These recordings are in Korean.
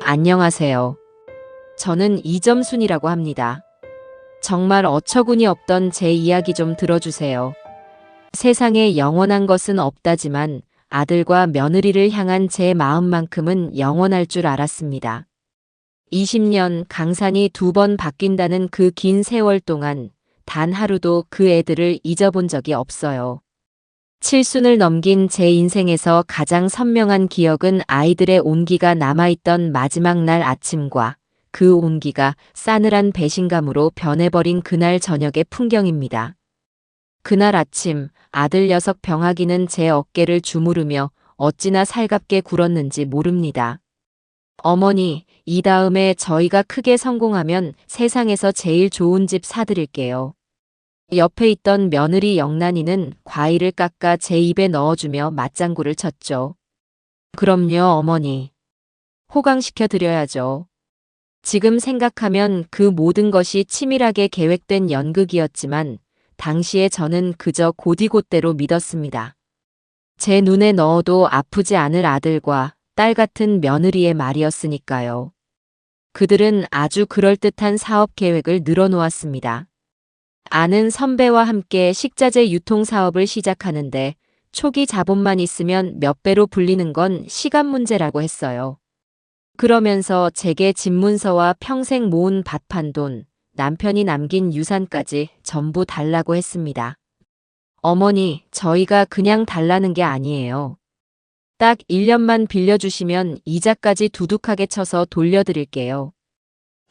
안녕하세요. 저는 이점순이라고 합니다. 정말 어처구니 없던 제 이야기 좀 들어주세요. 세상에 영원한 것은 없다지만 아들과 며느리를 향한 제 마음만큼은 영원할 줄 알았습니다. 20년 강산이 2번 바뀐다는 그 긴 세월 동안 단 하루도 그 애들을 잊어본 적이 없어요. 칠순을 넘긴 제 인생에서 가장 선명한 기억은 아이들의 온기가 남아있던 마지막 날 아침과 그 온기가 싸늘한 배신감으로 변해버린 그날 저녁의 풍경입니다. 그날 아침 아들 녀석 병아기는 제 어깨를 주무르며 어찌나 살갑게 굴었는지 모릅니다. 어머니, 이 다음에 저희가 크게 성공하면 세상에서 제일 좋은 집 사드릴게요. 옆에 있던 며느리 영란이는 과일을 깎아 제 입에 넣어주며 맞장구를 쳤죠. 그럼요, 어머니. 호강시켜 드려야죠. 지금 생각하면 그 모든 것이 치밀하게 계획된 연극이었지만 당시에 저는 그저 곧이곧대로 믿었습니다. 제 눈에 넣어도 아프지 않을 아들과 딸 같은 며느리의 말이었으니까요. 그들은 아주 그럴듯한 사업 계획을 늘어놓았습니다. 아는 선배와 함께 식자재 유통 사업을 시작하는데 초기 자본만 있으면 몇 배로 불리는 건 시간 문제라고 했어요. 그러면서 제게 집문서와 평생 모은 밭판 돈, 남편이 남긴 유산까지 전부 달라고 했습니다. 어머니, 저희가 그냥 달라는 게 아니에요. 딱 1년만 빌려주시면 이자까지 두둑하게 쳐서 돌려드릴게요.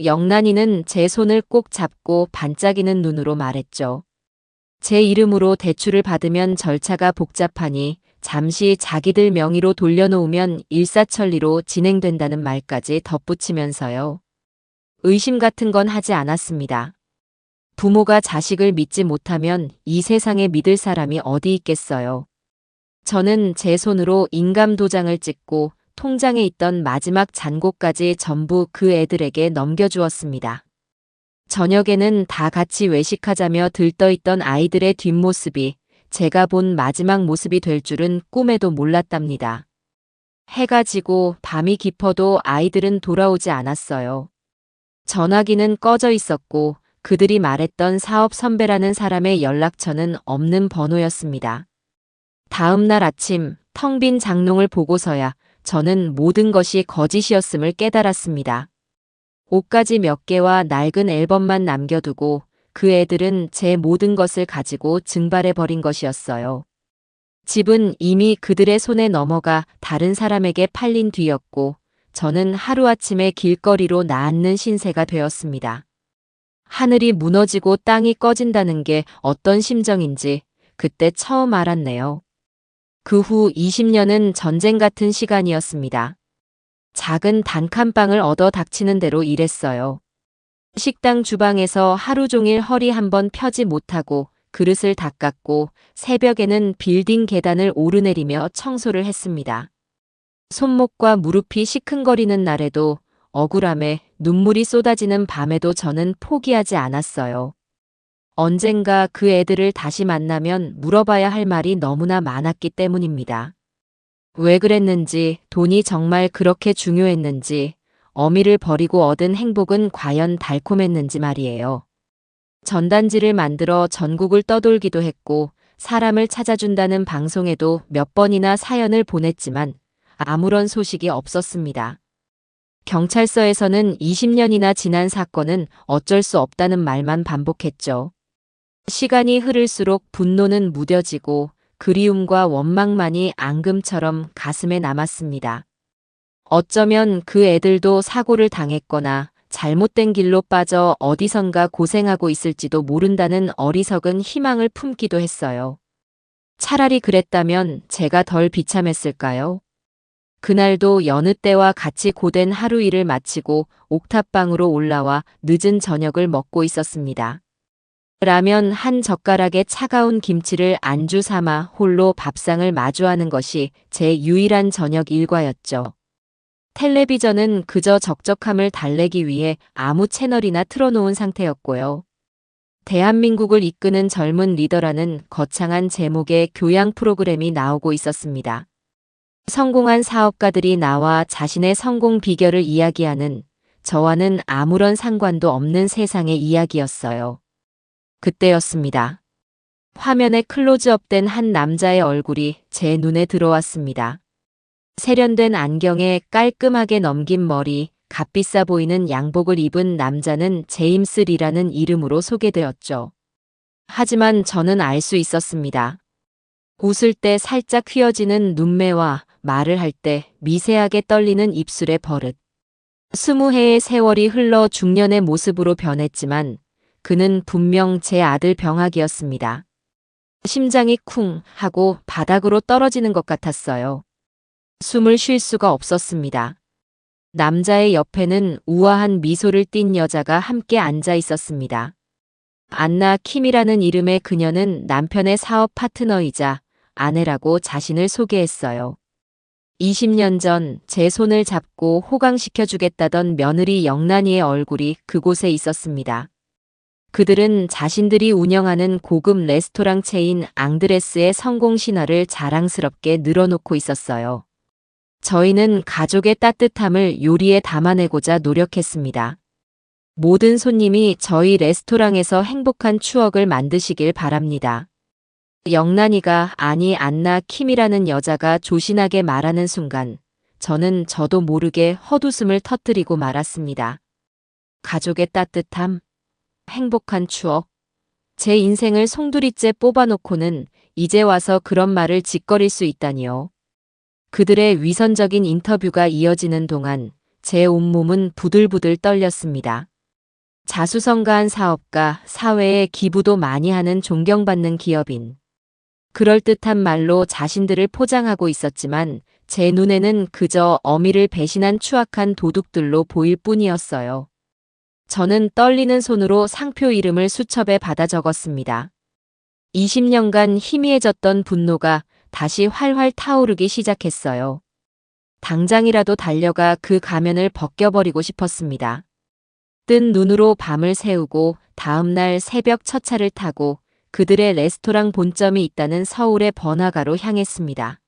영란이는 제 손을 꼭 잡고 반짝이는 눈으로 말했죠. 제 이름으로 대출을 받으면 절차가 복잡하니 잠시 자기들 명의로 돌려놓으면 일사천리로 진행된다는 말까지 덧붙이면서요. 의심 같은 건 하지 않았습니다. 부모가 자식을 믿지 못하면 이 세상에 믿을 사람이 어디 있겠어요. 저는 제 손으로 인감 도장을 찍고 통장에 있던 마지막 잔고까지 전부 그 애들에게 넘겨주었습니다. 저녁에는 다 같이 외식하자며 들떠있던 아이들의 뒷모습이 제가 본 마지막 모습이 될 줄은 꿈에도 몰랐답니다. 해가 지고 밤이 깊어도 아이들은 돌아오지 않았어요. 전화기는 꺼져 있었고 그들이 말했던 사업 선배라는 사람의 연락처는 없는 번호였습니다. 다음 날 아침 텅 빈 장롱을 보고서야 저는 모든 것이 거짓이었음을 깨달았습니다. 옷가지 몇 개와 낡은 앨범만 남겨두고 그 애들은 제 모든 것을 가지고 증발해버린 것이었어요. 집은 이미 그들의 손에 넘어가 다른 사람에게 팔린 뒤였고 저는 하루아침에 길거리로 나앉는 신세가 되었습니다. 하늘이 무너지고 땅이 꺼진다는 게 어떤 심정인지 그때 처음 알았네요. 그 후 20년은 전쟁 같은 시간이었습니다. 작은 단칸방을 얻어 닥치는 대로 일했어요. 식당 주방에서 하루 종일 허리 한번 펴지 못하고 그릇을 닦았고 새벽에는 빌딩 계단을 오르내리며 청소를 했습니다. 손목과 무릎이 시큰거리는 날에도 억울함에 눈물이 쏟아지는 밤에도 저는 포기하지 않았어요. 언젠가 그 애들을 다시 만나면 물어봐야 할 말이 너무나 많았기 때문입니다. 왜 그랬는지, 돈이 정말 그렇게 중요했는지, 어미를 버리고 얻은 행복은 과연 달콤했는지 말이에요. 전단지를 만들어 전국을 떠돌기도 했고, 사람을 찾아준다는 방송에도 몇 번이나 사연을 보냈지만 아무런 소식이 없었습니다. 경찰서에서는 20년이나 지난 사건은 어쩔 수 없다는 말만 반복했죠. 시간이 흐를수록 분노는 무뎌지고 그리움과 원망만이 앙금처럼 가슴에 남았습니다. 어쩌면 그 애들도 사고를 당했거나 잘못된 길로 빠져 어디선가 고생하고 있을지도 모른다는 어리석은 희망을 품기도 했어요. 차라리 그랬다면 제가 덜 비참했을까요? 그날도 여느 때와 같이 고된 하루 일을 마치고 옥탑방으로 올라와 늦은 저녁을 먹고 있었습니다. 라면 한 젓가락에 차가운 김치를 안주 삼아 홀로 밥상을 마주하는 것이 제 유일한 저녁 일과였죠. 텔레비전은 그저 적적함을 달래기 위해 아무 채널이나 틀어놓은 상태였고요. 대한민국을 이끄는 젊은 리더라는 거창한 제목의 교양 프로그램이 나오고 있었습니다. 성공한 사업가들이 나와 자신의 성공 비결을 이야기하는 저와는 아무런 상관도 없는 세상의 이야기였어요. 그때였습니다. 화면에 클로즈업된 한 남자의 얼굴이 제 눈에 들어왔습니다. 세련된 안경에 깔끔하게 넘긴 머리, 값비싸 보이는 양복을 입은 남자는 제임스 리라는 이름으로 소개되었죠. 하지만 저는 알 수 있었습니다. 웃을 때 살짝 휘어지는 눈매와 말을 할 때 미세하게 떨리는 입술의 버릇. 20해의 세월이 흘러 중년의 모습으로 변했지만 그는 분명 제 아들 병학이었습니다. 심장이 쿵 하고 바닥으로 떨어지는 것 같았어요. 숨을 쉴 수가 없었습니다. 남자의 옆에는 우아한 미소를 띤 여자가 함께 앉아 있었습니다. 안나 킴이라는 이름의 그녀는 남편의 사업 파트너이자 아내라고 자신을 소개했어요. 20년 전 제 손을 잡고 호강시켜주겠다던 며느리 영란이의 얼굴이 그곳에 있었습니다. 그들은 자신들이 운영하는 고급 레스토랑 체인 앙드레스의 성공 신화를 자랑스럽게 늘어놓고 있었어요. 저희는 가족의 따뜻함을 요리에 담아내고자 노력했습니다. 모든 손님이 저희 레스토랑에서 행복한 추억을 만드시길 바랍니다. 영란이가 아니 안나 킴이라는 여자가 조신하게 말하는 순간 저도 모르게 헛웃음을 터뜨리고 말았습니다. 가족의 따뜻함, 행복한 추억. 제 인생을 송두리째 뽑아놓고는 이제 와서 그런 말을 짓거릴 수 있다니요. 그들의 위선적인 인터뷰가 이어지는 동안 제 온몸은 부들부들 떨렸습니다. 자수성가한 사업가, 사회에 기부도 많이 하는 존경받는 기업인. 그럴듯한 말로 자신들을 포장하고 있었지만 제 눈에는 그저 어미를 배신한 추악한 도둑들로 보일 뿐이었어요. 저는 떨리는 손으로 상표 이름을 수첩에 받아 적었습니다. 20년간 희미해졌던 분노가 다시 활활 타오르기 시작했어요. 당장이라도 달려가 그 가면을 벗겨버리고 싶었습니다. 뜬 눈으로 밤을 새우고 다음날 새벽 첫 차를 타고 그들의 레스토랑 본점이 있다는 서울의 번화가로 향했습니다.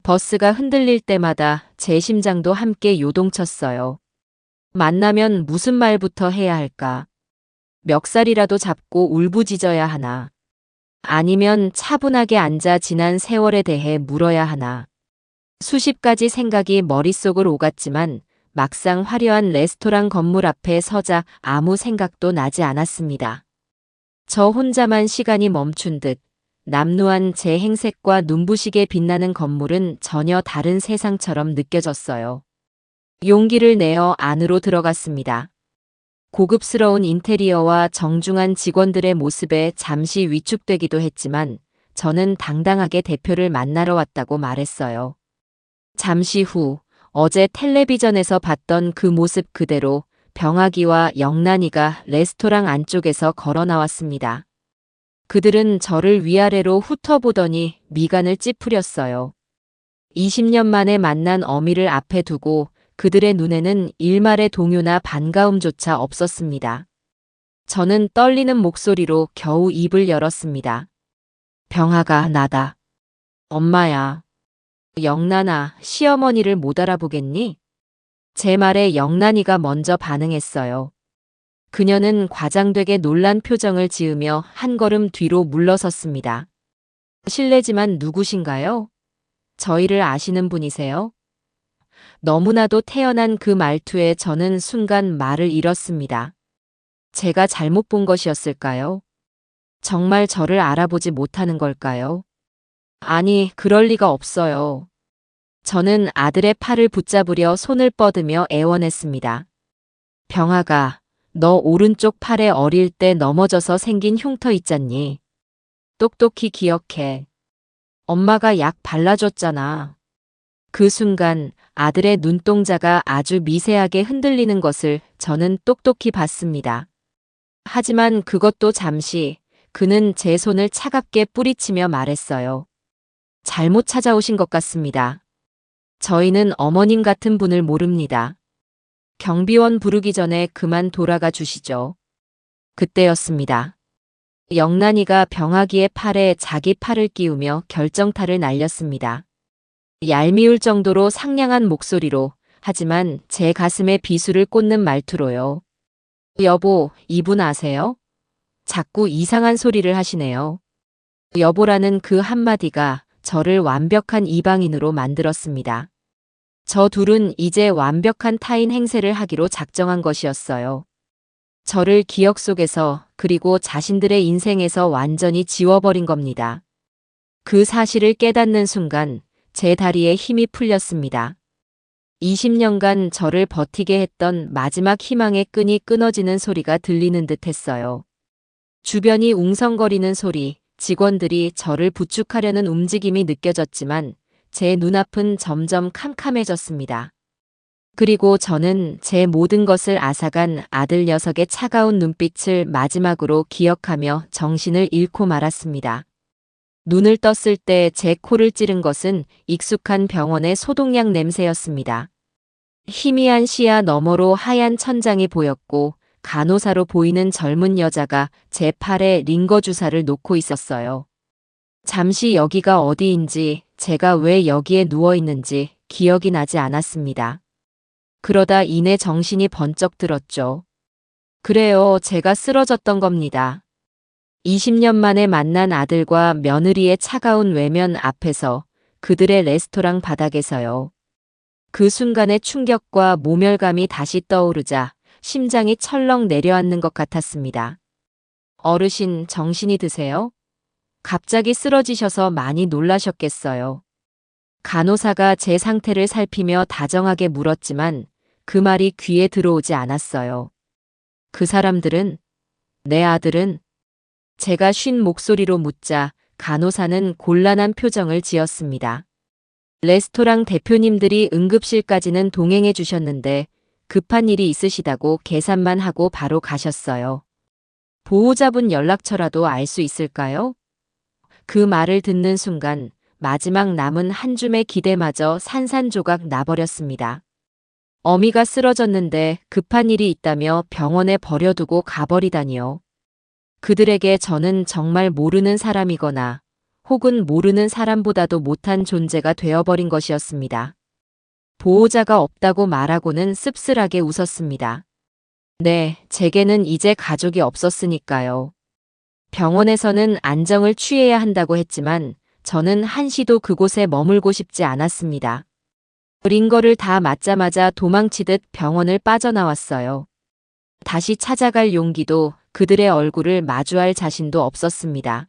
버스가 흔들릴 때마다 제 심장도 함께 요동쳤어요. 만나면 무슨 말부터 해야 할까? 멱살이라도 잡고 울부짖어야 하나? 아니면 차분하게 앉아 지난 세월에 대해 물어야 하나? 수십 가지 생각이 머릿속을 오갔지만 막상 화려한 레스토랑 건물 앞에 서자 아무 생각도 나지 않았습니다. 저 혼자만 시간이 멈춘 듯 남루한 제 행색과 눈부시게 빛나는 건물은 전혀 다른 세상처럼 느껴졌어요. 용기를 내어 안으로 들어갔습니다. 고급스러운 인테리어와 정중한 직원들의 모습에 잠시 위축되기도 했지만 저는 당당하게 대표를 만나러 왔다고 말했어요. 잠시 후 어제 텔레비전에서 봤던 그 모습 그대로 병아기와 영란이가 레스토랑 안쪽에서 걸어 나왔습니다. 그들은 저를 위아래로 훑어보더니 미간을 찌푸렸어요. 20년 만에 만난 어미를 앞에 두고 그들의 눈에는 일말의 동요나 반가움조차 없었습니다. 저는 떨리는 목소리로 겨우 입을 열었습니다. 병아가 나다. 엄마야. 영란아, 시어머니를 못 알아보겠니? 제 말에 영란이가 먼저 반응했어요. 그녀는 과장되게 놀란 표정을 지으며 한 걸음 뒤로 물러섰습니다. 실례지만 누구신가요? 저희를 아시는 분이세요? 너무나도 태연한 그 말투에 저는 순간 말을 잃었습니다. 제가 잘못 본 것이었을까요? 정말 저를 알아보지 못하는 걸까요? 아니, 그럴 리가 없어요. 저는 아들의 팔을 붙잡으려 손을 뻗으며 애원했습니다. 병아가, 너 오른쪽 팔에 어릴 때 넘어져서 생긴 흉터 있잖니. 똑똑히 기억해. 엄마가 약 발라줬잖아. 그 순간 아들의 눈동자가 아주 미세하게 흔들리는 것을 저는 똑똑히 봤습니다. 하지만 그것도 잠시, 그는 제 손을 차갑게 뿌리치며 말했어요. 잘못 찾아오신 것 같습니다. 저희는 어머님 같은 분을 모릅니다. 경비원 부르기 전에 그만 돌아가 주시죠. 그때였습니다. 영란이가 병아기의 팔에 자기 팔을 끼우며 결정타를 날렸습니다. 얄미울 정도로 상냥한 목소리로, 하지만 제 가슴에 비수를 꽂는 말투로요. 여보, 이분 아세요? 자꾸 이상한 소리를 하시네요. 여보라는 그 한마디가 저를 완벽한 이방인으로 만들었습니다. 저 둘은 이제 완벽한 타인 행세를 하기로 작정한 것이었어요. 저를 기억 속에서 그리고 자신들의 인생에서 완전히 지워버린 겁니다. 그 사실을 깨닫는 순간 제 다리에 힘이 풀렸습니다. 20년간 저를 버티게 했던 마지막 희망의 끈이 끊어지는 소리가 들리는 듯 했어요. 주변이 웅성거리는 소리, 직원들이 저를 부축하려는 움직임이 느껴졌지만 제 눈앞은 점점 캄캄해졌습니다. 그리고 저는 제 모든 것을 앗아간 아들 녀석의 차가운 눈빛을 마지막으로 기억하며 정신을 잃고 말았습니다. 눈을 떴을 때 제 코를 찌른 것은 익숙한 병원의 소독약 냄새였습니다. 희미한 시야 너머로 하얀 천장이 보였고 간호사로 보이는 젊은 여자가 제 팔에 링거 주사를 놓고 있었어요. 잠시 여기가 어디인지, 제가 왜 여기에 누워 있는지 기억이 나지 않았습니다. 그러다 이내 정신이 번쩍 들었죠. 그래요, 제가 쓰러졌던 겁니다. 20년 만에 만난 아들과 며느리의 차가운 외면 앞에서, 그들의 레스토랑 바닥에서요. 그 순간의 충격과 모멸감이 다시 떠오르자 심장이 철렁 내려앉는 것 같았습니다. 어르신, 정신이 드세요? 갑자기 쓰러지셔서 많이 놀라셨겠어요. 간호사가 제 상태를 살피며 다정하게 물었지만 그 말이 귀에 들어오지 않았어요. 그 사람들은, 내 아들은? 제가 쉰 목소리로 묻자 간호사는 곤란한 표정을 지었습니다. 레스토랑 대표님들이 응급실까지는 동행해 주셨는데 급한 일이 있으시다고 계산만 하고 바로 가셨어요. 보호자분 연락처라도 알 수 있을까요? 그 말을 듣는 순간 마지막 남은 한 줌의 기대마저 산산조각 나버렸습니다. 어미가 쓰러졌는데 급한 일이 있다며 병원에 버려두고 가버리다니요. 그들에게 저는 정말 모르는 사람이거나 혹은 모르는 사람보다도 못한 존재가 되어버린 것이었습니다. 보호자가 없다고 말하고는 씁쓸하게 웃었습니다. 네, 제게는 이제 가족이 없었으니까요. 병원에서는 안정을 취해야 한다고 했지만 저는 한시도 그곳에 머물고 싶지 않았습니다. 링거를 다 맞자마자 도망치듯 병원을 빠져나왔어요. 다시 찾아갈 용기도 그들의 얼굴을 마주할 자신도 없었습니다.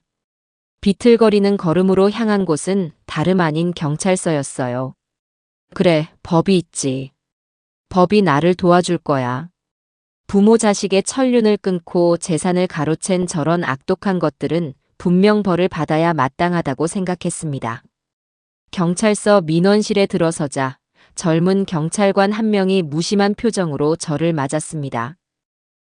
비틀거리는 걸음으로 향한 곳은 다름 아닌 경찰서였어요. 그래, 법이 있지. 법이 나를 도와줄 거야. 부모 자식의 천륜을 끊고 재산을 가로챈 저런 악독한 것들은 분명 벌을 받아야 마땅하다고 생각했습니다. 경찰서 민원실에 들어서자 젊은 경찰관 한 명이 무심한 표정으로 저를 맞았습니다.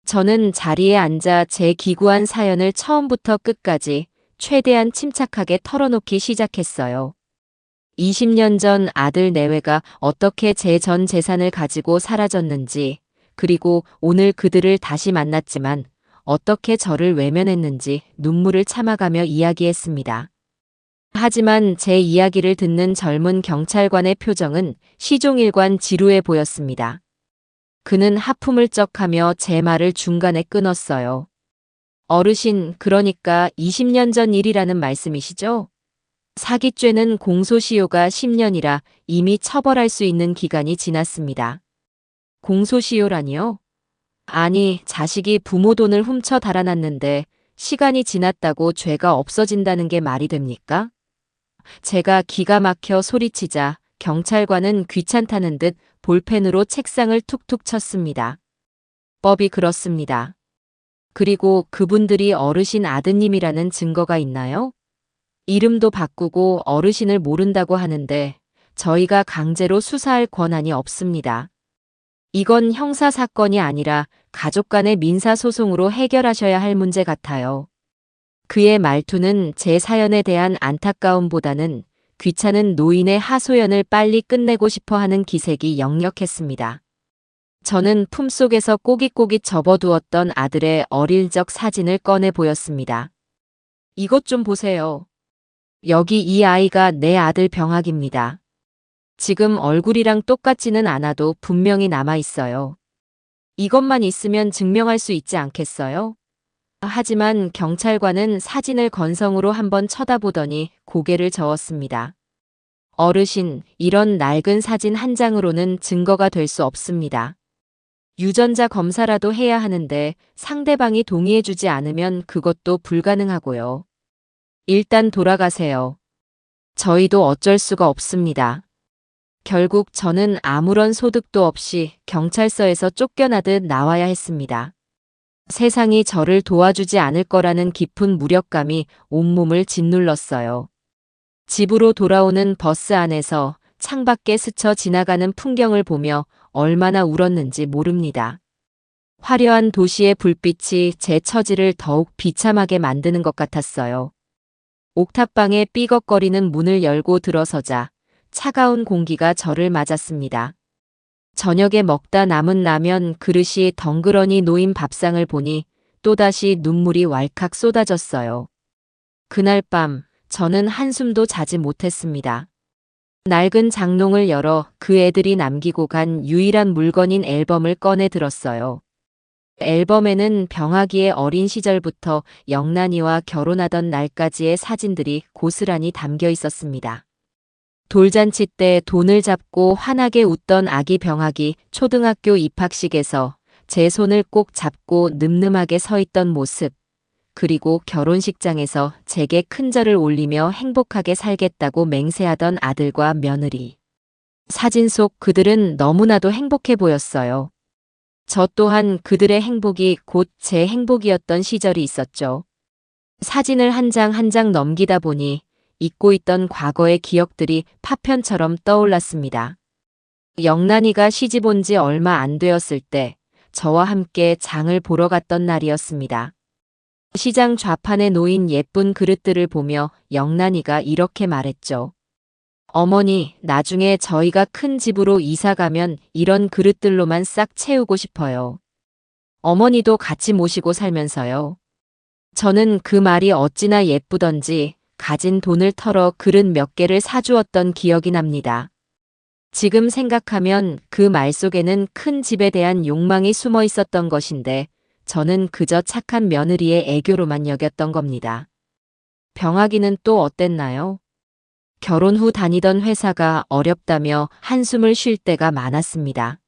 저는 자리에 앉아 제 기구한 사연을 처음부터 끝까지 최대한 침착하게 털어놓기 시작했어요. 20년 전 아들 내외가 어떻게 제 전 재산을 가지고 사라졌는지, 그리고 오늘 그들을 다시 만났지만 어떻게 저를 외면했는지 눈물을 참아가며 이야기했습니다. 하지만 제 이야기를 듣는 젊은 경찰관의 표정은 시종일관 지루해 보였습니다. 그는 하품을 쩍하며 제 말을 중간에 끊었어요. 어르신, 그러니까 20년 전 일이라는 말씀이시죠? 사기죄는 공소시효가 10년이라 이미 처벌할 수 있는 기간이 지났습니다. 공소시효라니요? 아니, 자식이 부모 돈을 훔쳐 달아났는데 시간이 지났다고 죄가 없어진다는 게 말이 됩니까? 제가 기가 막혀 소리치자 경찰관은 귀찮다는 듯 볼펜으로 책상을 툭툭 쳤습니다. 법이 그렇습니다. 그리고 그분들이 어르신 아드님이라는 증거가 있나요? 이름도 바꾸고 어르신을 모른다고 하는데 저희가 강제로 수사할 권한이 없습니다. 이건 형사사건이 아니라 가족 간의 민사소송으로 해결하셔야 할 문제 같아요. 그의 말투는 제 사연에 대한 안타까움보다는 귀찮은 노인의 하소연을 빨리 끝내고 싶어 하는 기색이 역력했습니다. 저는 품속에서 꼬깃꼬깃 접어두었던 아들의 어릴 적 사진을 꺼내 보였습니다. 이것 좀 보세요. 여기 이 아이가 내 아들 병학입니다. 지금 얼굴이랑 똑같지는 않아도 분명히 남아 있어요. 이것만 있으면 증명할 수 있지 않겠어요? 하지만 경찰관은 사진을 건성으로 한번 쳐다보더니 고개를 저었습니다. 어르신, 이런 낡은 사진 한 장으로는 증거가 될 수 없습니다. 유전자 검사라도 해야 하는데 상대방이 동의해주지 않으면 그것도 불가능하고요. 일단 돌아가세요. 저희도 어쩔 수가 없습니다. 결국 저는 아무런 소득도 없이 경찰서에서 쫓겨나듯 나와야 했습니다. 세상이 저를 도와주지 않을 거라는 깊은 무력감이 온몸을 짓눌렀어요. 집으로 돌아오는 버스 안에서 창밖에 스쳐 지나가는 풍경을 보며 얼마나 울었는지 모릅니다. 화려한 도시의 불빛이 제 처지를 더욱 비참하게 만드는 것 같았어요. 옥탑방에 삐걱거리는 문을 열고 들어서자 차가운 공기가 저를 맞았습니다. 저녁에 먹다 남은 라면 그릇이 덩그러니 놓인 밥상을 보니 또다시 눈물이 왈칵 쏟아졌어요. 그날 밤 저는 한숨도 자지 못했습니다. 낡은 장롱을 열어 그 애들이 남기고 간 유일한 물건인 앨범을 꺼내 들었어요. 앨범에는 병아기의 어린 시절부터 영란이와 결혼하던 날까지의 사진들이 고스란히 담겨 있었습니다. 돌잔치 때 돈을 잡고 환하게 웃던 아기 병아기 초등학교 입학식에서 제 손을 꼭 잡고 늠름하게 서 있던 모습, 그리고 결혼식장에서 제게 큰절을 올리며 행복하게 살겠다고 맹세하던 아들과 며느리. 사진 속 그들은 너무나도 행복해 보였어요. 저 또한 그들의 행복이 곧 제 행복이었던 시절이 있었죠. 사진을 한 장 한 장 넘기다 보니 잊고 있던 과거의 기억들이 파편처럼 떠올랐습니다. 영란이가 시집 온 지 얼마 안 되었을 때 저와 함께 장을 보러 갔던 날이었습니다. 시장 좌판에 놓인 예쁜 그릇들을 보며 영란이가 이렇게 말했죠. 어머니, 나중에 저희가 큰 집으로 이사 가면 이런 그릇들로만 싹 채우고 싶어요. 어머니도 같이 모시고 살면서요. 저는 그 말이 어찌나 예쁘던지 가진 돈을 털어 그릇 몇 개를 사주었던 기억이 납니다. 지금 생각하면 그 말 속에는 큰 집에 대한 욕망이 숨어 있었던 것인데 저는 그저 착한 며느리의 애교로만 여겼던 겁니다. 병아기는 또 어땠나요? 결혼 후 다니던 회사가 어렵다며 한숨을 쉴 때가 많았습니다.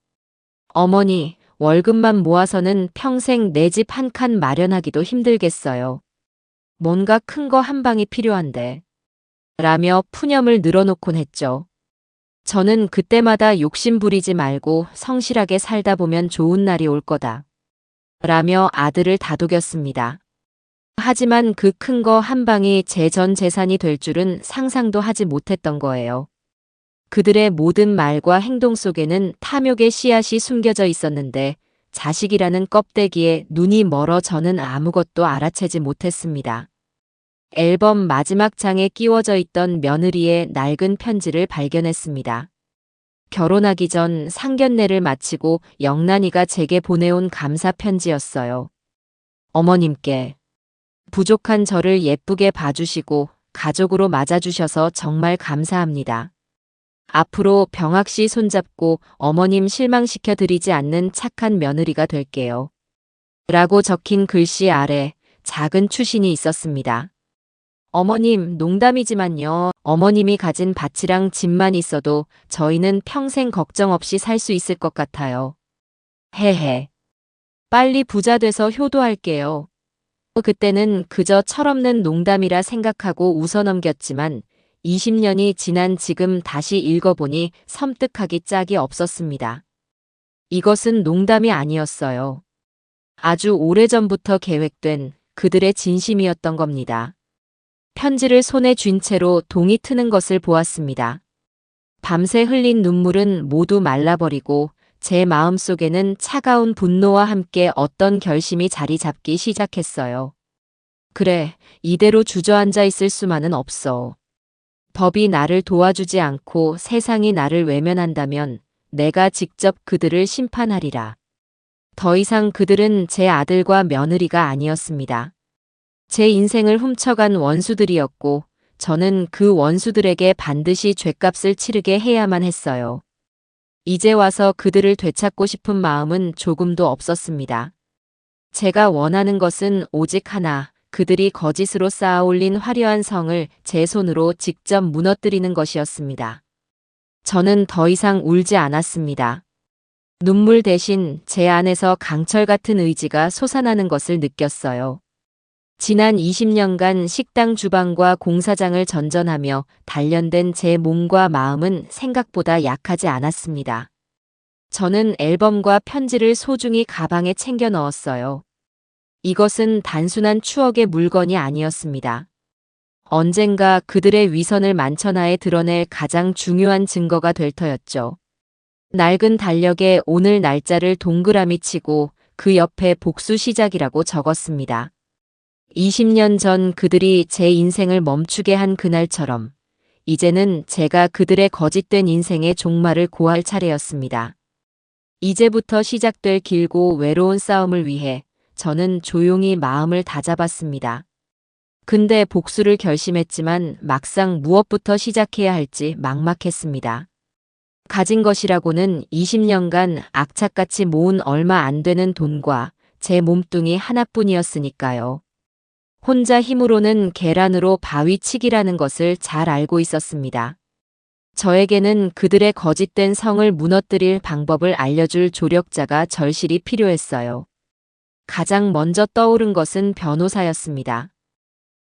어머니, 월급만 모아서는 평생 내 집 한 칸 마련하기도 힘들겠어요. 뭔가 큰 거 한 방이 필요한데. 라며 푸념을 늘어놓곤 했죠. 저는 그때마다 욕심 부리지 말고 성실하게 살다 보면 좋은 날이 올 거다. 라며 아들을 다독였습니다. 하지만 그 큰 거 한 방이 제 전 재산이 될 줄은 상상도 하지 못했던 거예요. 그들의 모든 말과 행동 속에는 탐욕의 씨앗이 숨겨져 있었는데 자식이라는 껍데기에 눈이 멀어 저는 아무것도 알아채지 못했습니다. 앨범 마지막 장에 끼워져 있던 며느리의 낡은 편지를 발견했습니다. 결혼하기 전 상견례를 마치고 영란이가 제게 보내온 감사 편지였어요. 어머님께 부족한 저를 예쁘게 봐주시고 가족으로 맞아주셔서 정말 감사합니다. 앞으로 병학 씨 손잡고 어머님 실망시켜 드리지 않는 착한 며느리가 될게요. 라고 적힌 글씨 아래 작은 추신이 있었습니다. 어머님, 농담이지만요. 어머님이 가진 밭이랑 집만 있어도 저희는 평생 걱정 없이 살 수 있을 것 같아요. 헤헤. 빨리 부자 돼서 효도할게요. 그때는 그저 철없는 농담이라 생각하고 웃어넘겼지만 20년이 지난 지금 다시 읽어보니 섬뜩하기 짝이 없었습니다. 이것은 농담이 아니었어요. 아주 오래전부터 계획된 그들의 진심이었던 겁니다. 편지를 손에 쥔 채로 동이 트는 것을 보았습니다. 밤새 흘린 눈물은 모두 말라버리고 제 마음속에는 차가운 분노와 함께 어떤 결심이 자리 잡기 시작했어요. 그래, 이대로 주저앉아 있을 수만은 없어. 법이 나를 도와주지 않고 세상이 나를 외면한다면 내가 직접 그들을 심판하리라. 더 이상 그들은 제 아들과 며느리가 아니었습니다. 제 인생을 훔쳐간 원수들이었고 저는 그 원수들에게 반드시 죗값을 치르게 해야만 했어요. 이제 와서 그들을 되찾고 싶은 마음은 조금도 없었습니다. 제가 원하는 것은 오직 하나, 그들이 거짓으로 쌓아올린 화려한 성을 제 손으로 직접 무너뜨리는 것이었습니다. 저는 더 이상 울지 않았습니다. 눈물 대신 제 안에서 강철 같은 의지가 솟아나는 것을 느꼈어요. 지난 20년간 식당 주방과 공사장을 전전하며 단련된 제 몸과 마음은 생각보다 약하지 않았습니다. 저는 앨범과 편지를 소중히 가방에 챙겨 넣었어요. 이것은 단순한 추억의 물건이 아니었습니다. 언젠가 그들의 위선을 만천하에 드러낼 가장 중요한 증거가 될 터였죠. 낡은 달력에 오늘 날짜를 동그라미 치고 그 옆에 복수 시작이라고 적었습니다. 20년 전 그들이 제 인생을 멈추게 한 그날처럼 이제는 제가 그들의 거짓된 인생의 종말을 고할 차례였습니다. 이제부터 시작될 길고 외로운 싸움을 위해 저는 조용히 마음을 다잡았습니다. 근데 복수를 결심했지만 막상 무엇부터 시작해야 할지 막막했습니다. 가진 것이라고는 20년간 악착같이 모은 얼마 안 되는 돈과 제 몸뚱이 하나뿐이었으니까요. 혼자 힘으로는 계란으로 바위 치기라는 것을 잘 알고 있었습니다. 저에게는 그들의 거짓된 성을 무너뜨릴 방법을 알려줄 조력자가 절실히 필요했어요. 가장 먼저 떠오른 것은 변호사였습니다.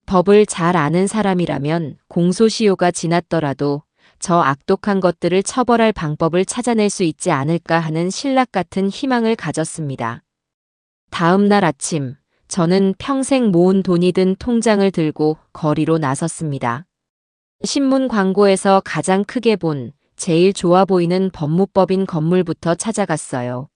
법을 잘 아는 사람이라면 공소시효가 지났더라도 저 악독한 것들을 처벌할 방법을 찾아낼 수 있지 않을까 하는 신락 같은 희망을 가졌습니다. 다음 날 아침, 저는 평생 모은 돈이 든 통장을 들고 거리로 나섰습니다. 신문 광고에서 가장 크게 본, 제일 좋아 보이는 법무법인 건물부터 찾아갔어요.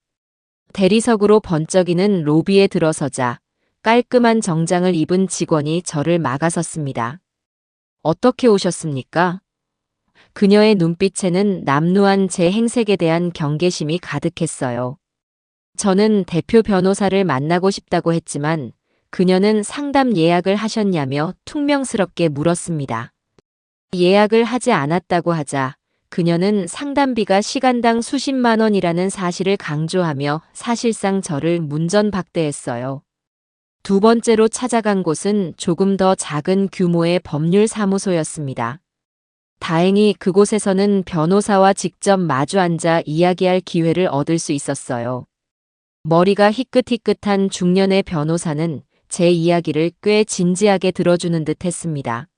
대리석으로 번쩍이는 로비에 들어서자 깔끔한 정장을 입은 직원이 저를 막아섰습니다. 어떻게 오셨습니까? 그녀의 눈빛에는 남루한 제 행색에 대한 경계심이 가득했어요. 저는 대표 변호사를 만나고 싶다고 했지만 그녀는 상담 예약을 하셨냐며 퉁명스럽게 물었습니다. 예약을 하지 않았다고 하자 그녀는 상담비가 시간당 수십만 원이라는 사실을 강조하며 사실상 저를 문전박대했어요. 두 번째로 찾아간 곳은 조금 더 작은 규모의 법률 사무소였습니다. 다행히 그곳에서는 변호사와 직접 마주 앉아 이야기할 기회를 얻을 수 있었어요. 머리가 희끗희끗한 중년의 변호사는 제 이야기를 꽤 진지하게 들어주는 듯 했습니다.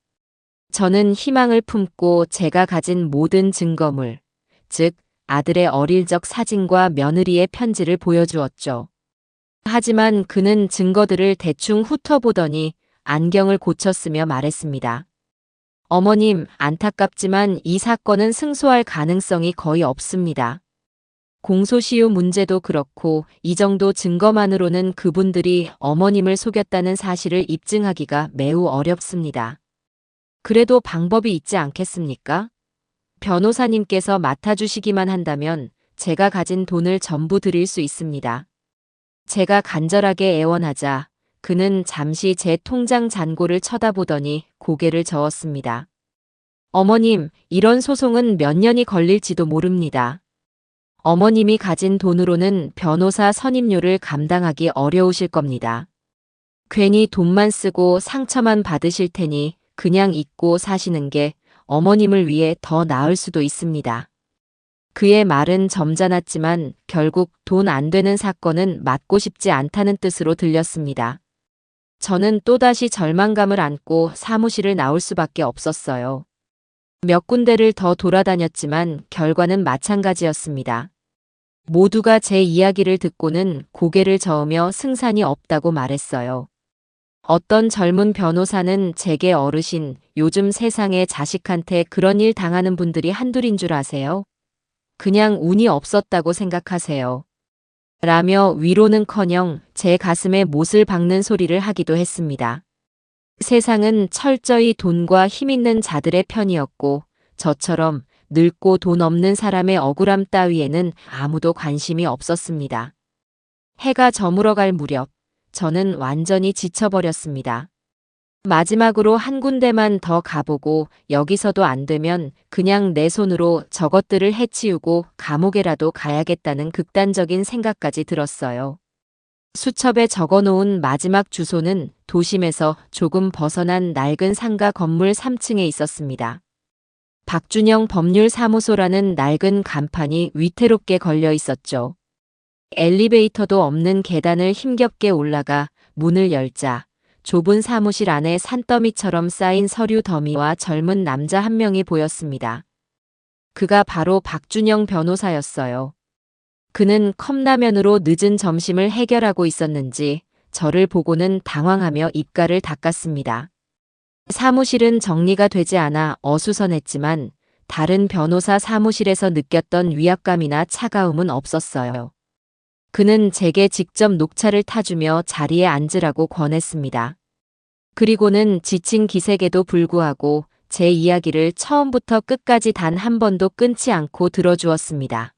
저는 희망을 품고 제가 가진 모든 증거물, 즉 아들의 어릴 적 사진과 며느리의 편지를 보여주었죠. 하지만 그는 증거들을 대충 훑어보더니 안경을 고쳤으며 말했습니다. 어머님, 안타깝지만 이 사건은 승소할 가능성이 거의 없습니다. 공소시효 문제도 그렇고 이 정도 증거만으로는 그분들이 어머님을 속였다는 사실을 입증하기가 매우 어렵습니다. 그래도 방법이 있지 않겠습니까? 변호사님께서 맡아주시기만 한다면 제가 가진 돈을 전부 드릴 수 있습니다. 제가 간절하게 애원하자 그는 잠시 제 통장 잔고를 쳐다보더니 고개를 저었습니다. 어머님, 이런 소송은 몇 년이 걸릴지도 모릅니다. 어머님이 가진 돈으로는 변호사 선임료를 감당하기 어려우실 겁니다. 괜히 돈만 쓰고 상처만 받으실 테니 그냥 잊고 사시는 게 어머님을 위해 더 나을 수도 있습니다. 그의 말은 점잖았지만 결국 돈 안 되는 사건은 맡고 싶지 않다는 뜻으로 들렸습니다. 저는 또다시 절망감을 안고 사무실을 나올 수밖에 없었어요. 몇 군데를 더 돌아다녔지만 결과는 마찬가지였습니다. 모두가 제 이야기를 듣고는 고개를 저으며 승산이 없다고 말했어요. 어떤 젊은 변호사는 제게 어르신, 요즘 세상에 자식한테 그런 일 당하는 분들이 한둘인 줄 아세요? 그냥 운이 없었다고 생각하세요. 라며 위로는커녕 제 가슴에 못을 박는 소리를 하기도 했습니다. 세상은 철저히 돈과 힘 있는 자들의 편이었고 저처럼 늙고 돈 없는 사람의 억울함 따위에는 아무도 관심이 없었습니다. 해가 저물어갈 무렵 저는 완전히 지쳐버렸습니다. 마지막으로 한 군데만 더 가보고 여기서도 안 되면 그냥 내 손으로 저것들을 해치우고 감옥에라도 가야겠다는 극단적인 생각까지 들었어요. 수첩에 적어놓은 마지막 주소는 도심에서 조금 벗어난 낡은 상가 건물 3층에 있었습니다. 박준영 법률사무소라는 낡은 간판이 위태롭게 걸려 있었죠. 엘리베이터도 없는 계단을 힘겹게 올라가 문을 열자 좁은 사무실 안에 산더미처럼 쌓인 서류 더미와 젊은 남자 한 명이 보였습니다. 그가 바로 박준영 변호사였어요. 그는 컵라면으로 늦은 점심을 해결하고 있었는지 저를 보고는 당황하며 입가를 닦았습니다. 사무실은 정리가 되지 않아 어수선했지만 다른 변호사 사무실에서 느꼈던 위압감이나 차가움은 없었어요. 그는 제게 직접 녹차를 타주며 자리에 앉으라고 권했습니다. 그리고는 지친 기색에도 불구하고 제 이야기를 처음부터 끝까지 단 한 번도 끊지 않고 들어주었습니다.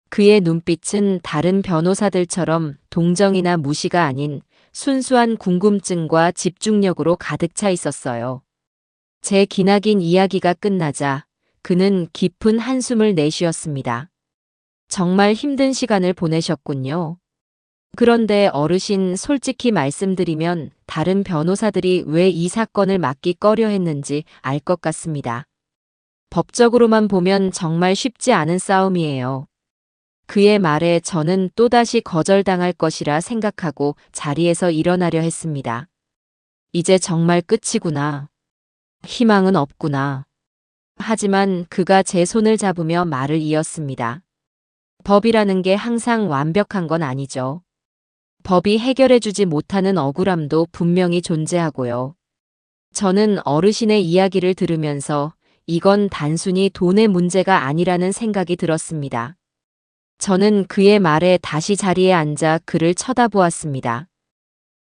그의 눈빛은 다른 변호사들처럼 동정이나 무시가 아닌 순수한 궁금증과 집중력으로 가득 차 있었어요. 제 기나긴 이야기가 끝나자 그는 깊은 한숨을 내쉬었습니다. 정말 힘든 시간을 보내셨군요. 그런데 어르신, 솔직히 말씀드리면 다른 변호사들이 왜 이 사건을 맡기 꺼려 했는지 알 것 같습니다. 법적으로만 보면 정말 쉽지 않은 싸움이에요. 그의 말에 저는 또다시 거절당할 것이라 생각하고 자리에서 일어나려 했습니다. 이제 정말 끝이구나. 희망은 없구나. 하지만 그가 제 손을 잡으며 말을 이었습니다. 법이라는 게 항상 완벽한 건 아니죠. 법이 해결해주지 못하는 억울함도 분명히 존재하고요. 저는 어르신의 이야기를 들으면서 이건 단순히 돈의 문제가 아니라는 생각이 들었습니다. 저는 그의 말에 다시 자리에 앉아 그를 쳐다보았습니다.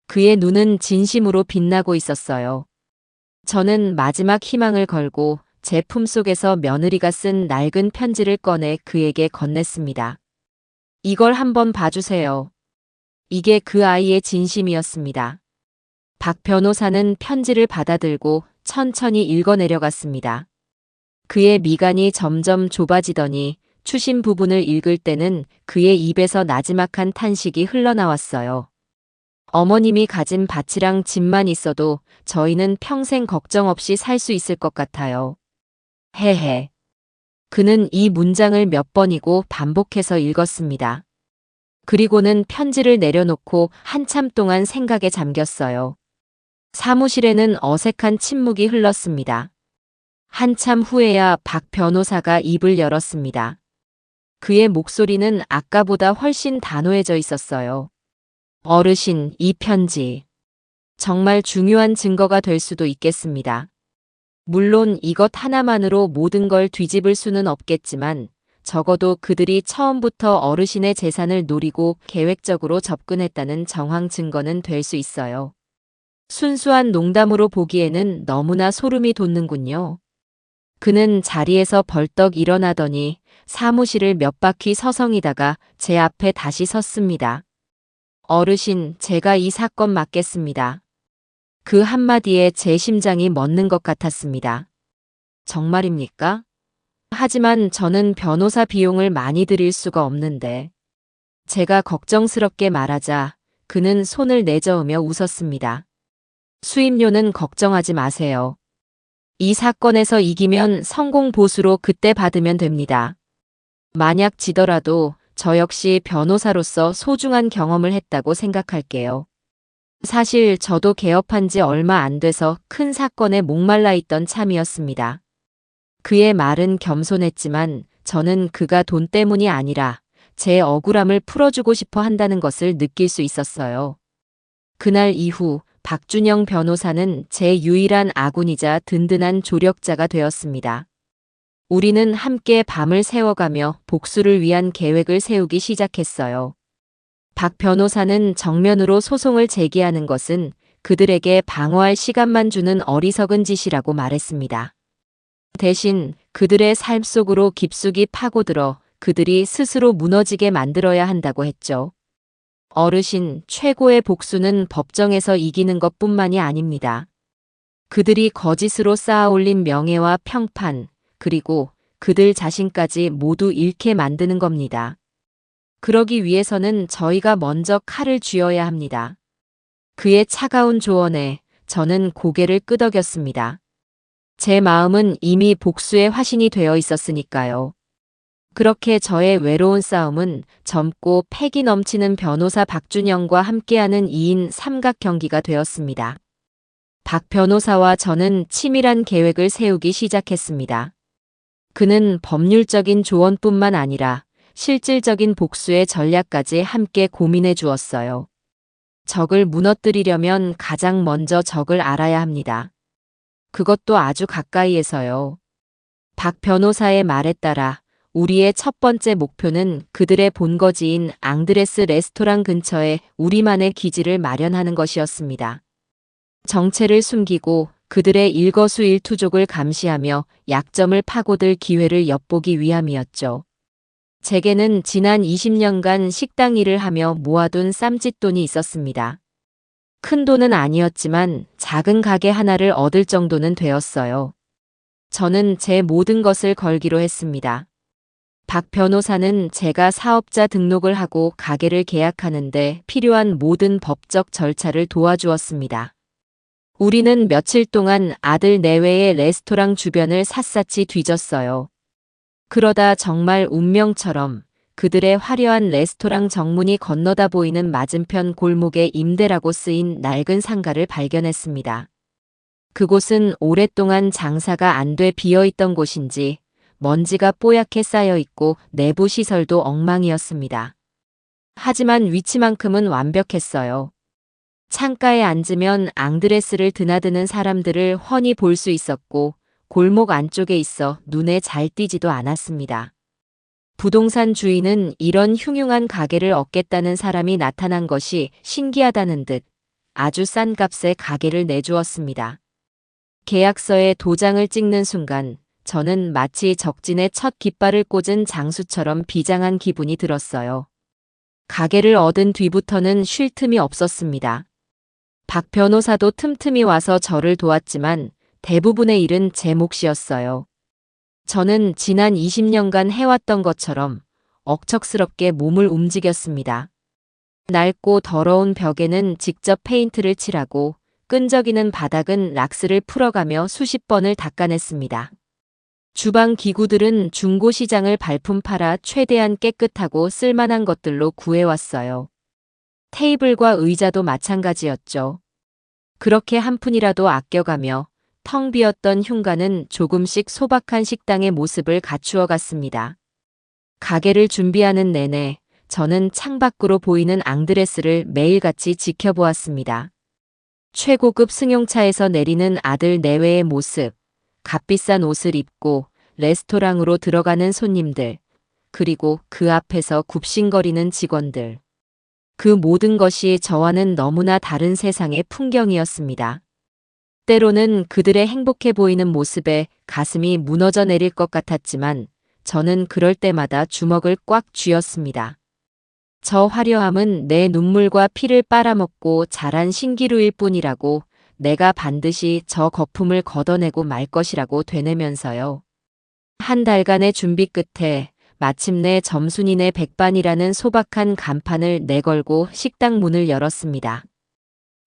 그의 눈은 진심으로 빛나고 있었어요. 저는 마지막 희망을 걸고 제 품속에서 며느리가 쓴 낡은 편지를 꺼내 그에게 건넸습니다. 이걸 한번 봐주세요. 이게 그 아이의 진심이었습니다. 박 변호사는 편지를 받아들고 천천히 읽어내려갔습니다. 그의 미간이 점점 좁아지더니 추심 부분을 읽을 때는 그의 입에서 나지막한 탄식이 흘러나왔어요. 어머님이 가진 밭이랑 집만 있어도 저희는 평생 걱정 없이 살 수 있을 것 같아요. 헤헤. 그는 이 문장을 몇 번이고 반복해서 읽었습니다. 그리고는 편지를 내려놓고 한참 동안 생각에 잠겼어요. 사무실에는 어색한 침묵이 흘렀습니다. 한참 후에야 박 변호사가 입을 열었습니다. 그의 목소리는 아까보다 훨씬 단호해져 있었어요. 어르신, 이 편지. 정말 중요한 증거가 될 수도 있겠습니다. 물론 이것 하나만으로 모든 걸 뒤집을 수는 없겠지만 적어도 그들이 처음부터 어르신의 재산을 노리고 계획적으로 접근했다는 정황 증거는 될 수 있어요. 순수한 농담으로 보기에는 너무나 소름이 돋는군요. 그는 자리에서 벌떡 일어나더니 사무실을 몇 바퀴 서성이다가 제 앞에 다시 섰습니다. 어르신, 제가 이 사건 맡겠습니다. 그 한마디에 제 심장이 멎는 것 같았습니다. 정말입니까? 하지만 저는 변호사 비용을 많이 들일 수가 없는데. 제가 걱정스럽게 말하자 그는 손을 내저으며 웃었습니다. 수임료는 걱정하지 마세요. 이 사건에서 이기면 성공 보수로 그때 받으면 됩니다. 만약 지더라도 저 역시 변호사로서 소중한 경험을 했다고 생각할게요. 사실 저도 개업한 지 얼마 안 돼서 큰 사건에 목말라 있던 참이었습니다. 그의 말은 겸손했지만 저는 그가 돈 때문이 아니라 제 억울함을 풀어주고 싶어 한다는 것을 느낄 수 있었어요. 그날 이후 박준영 변호사는 제 유일한 아군이자 든든한 조력자가 되었습니다. 우리는 함께 밤을 새워가며 복수를 위한 계획을 세우기 시작했어요. 박 변호사는 정면으로 소송을 제기하는 것은 그들에게 방어할 시간만 주는 어리석은 짓이라고 말했습니다. 대신 그들의 삶 속으로 깊숙이 파고들어 그들이 스스로 무너지게 만들어야 한다고 했죠. 어르신, 최고의 복수는 법정에서 이기는 것뿐만이 아닙니다. 그들이 거짓으로 쌓아올린 명예와 평판, 그리고 그들 자신까지 모두 잃게 만드는 겁니다. 그러기 위해서는 저희가 먼저 칼을 쥐어야 합니다. 그의 차가운 조언에 저는 고개를 끄덕였습니다. 제 마음은 이미 복수의 화신이 되어 있었으니까요. 그렇게 저의 외로운 싸움은 젊고 패기 넘치는 변호사 박준영과 함께하는 2인 삼각 경기가 되었습니다. 박 변호사와 저는 치밀한 계획을 세우기 시작했습니다. 그는 법률적인 조언뿐만 아니라 실질적인 복수의 전략까지 함께 고민해 주었어요. 적을 무너뜨리려면 가장 먼저 적을 알아야 합니다. 그것도 아주 가까이에서요. 박 변호사의 말에 따라 우리의 첫 번째 목표는 그들의 본거지인 앙드레스 레스토랑 근처에 우리만의 기지를 마련하는 것이었습니다. 정체를 숨기고 그들의 일거수일투족을 감시하며 약점을 파고들 기회를 엿보기 위함이었죠. 제게는 지난 20년간 식당 일을 하며 모아둔 쌈짓돈이 있었습니다. 큰 돈은 아니었지만 작은 가게 하나를 얻을 정도는 되었어요. 저는 제 모든 것을 걸기로 했습니다. 박 변호사는 제가 사업자 등록을 하고 가게를 계약하는데 필요한 모든 법적 절차를 도와주었습니다. 우리는 며칠 동안 아들 내외의 레스토랑 주변을 샅샅이 뒤졌어요. 그러다 정말 운명처럼 그들의 화려한 레스토랑 정문이 건너다 보이는 맞은편 골목에 임대라고 쓰인 낡은 상가를 발견했습니다. 그곳은 오랫동안 장사가 안 돼 비어있던 곳인지 먼지가 뽀얗게 쌓여있고 내부 시설도 엉망이었습니다. 하지만 위치만큼은 완벽했어요. 창가에 앉으면 앙드레스를 드나드는 사람들을 훤히 볼 수 있었고 골목 안쪽에 있어 눈에 잘 띄지도 않았습니다. 부동산 주인은 이런 흉흉한 가게를 얻겠다는 사람이 나타난 것이 신기하다는 듯 아주 싼 값에 가게를 내주었습니다. 계약서에 도장을 찍는 순간 저는 마치 적진에 첫 깃발을 꽂은 장수처럼 비장한 기분이 들었어요. 가게를 얻은 뒤부터는 쉴 틈이 없었습니다. 박 변호사도 틈틈이 와서 저를 도왔지만 대부분의 일은 제 몫이었어요. 저는 지난 20년간 해왔던 것처럼 억척스럽게 몸을 움직였습니다. 낡고 더러운 벽에는 직접 페인트를 칠하고 끈적이는 바닥은 락스를 풀어가며 수십 번을 닦아냈습니다. 주방 기구들은 중고시장을 발품 팔아 최대한 깨끗하고 쓸만한 것들로 구해왔어요. 테이블과 의자도 마찬가지였죠. 그렇게 한 푼이라도 아껴가며 텅 비었던 흉가는 조금씩 소박한 식당의 모습을 갖추어 갔습니다. 가게를 준비하는 내내 저는 창밖으로 보이는 앙드레스를 매일같이 지켜보았습니다. 최고급 승용차에서 내리는 아들 내외의 모습, 값비싼 옷을 입고 레스토랑으로 들어가는 손님들, 그리고 그 앞에서 굽신거리는 직원들. 그 모든 것이 저와는 너무나 다른 세상의 풍경이었습니다. 때로는 그들의 행복해 보이는 모습에 가슴이 무너져 내릴 것 같았지만 저는 그럴 때마다 주먹을 꽉 쥐었습니다. 저 화려함은 내 눈물과 피를 빨아먹고 자란 신기루일 뿐이라고, 내가 반드시 저 거품을 걷어내고 말 것이라고 되뇌면서요. 한 달간의 준비 끝에 마침내 점순이네 백반이라는 소박한 간판을 내걸고 식당 문을 열었습니다.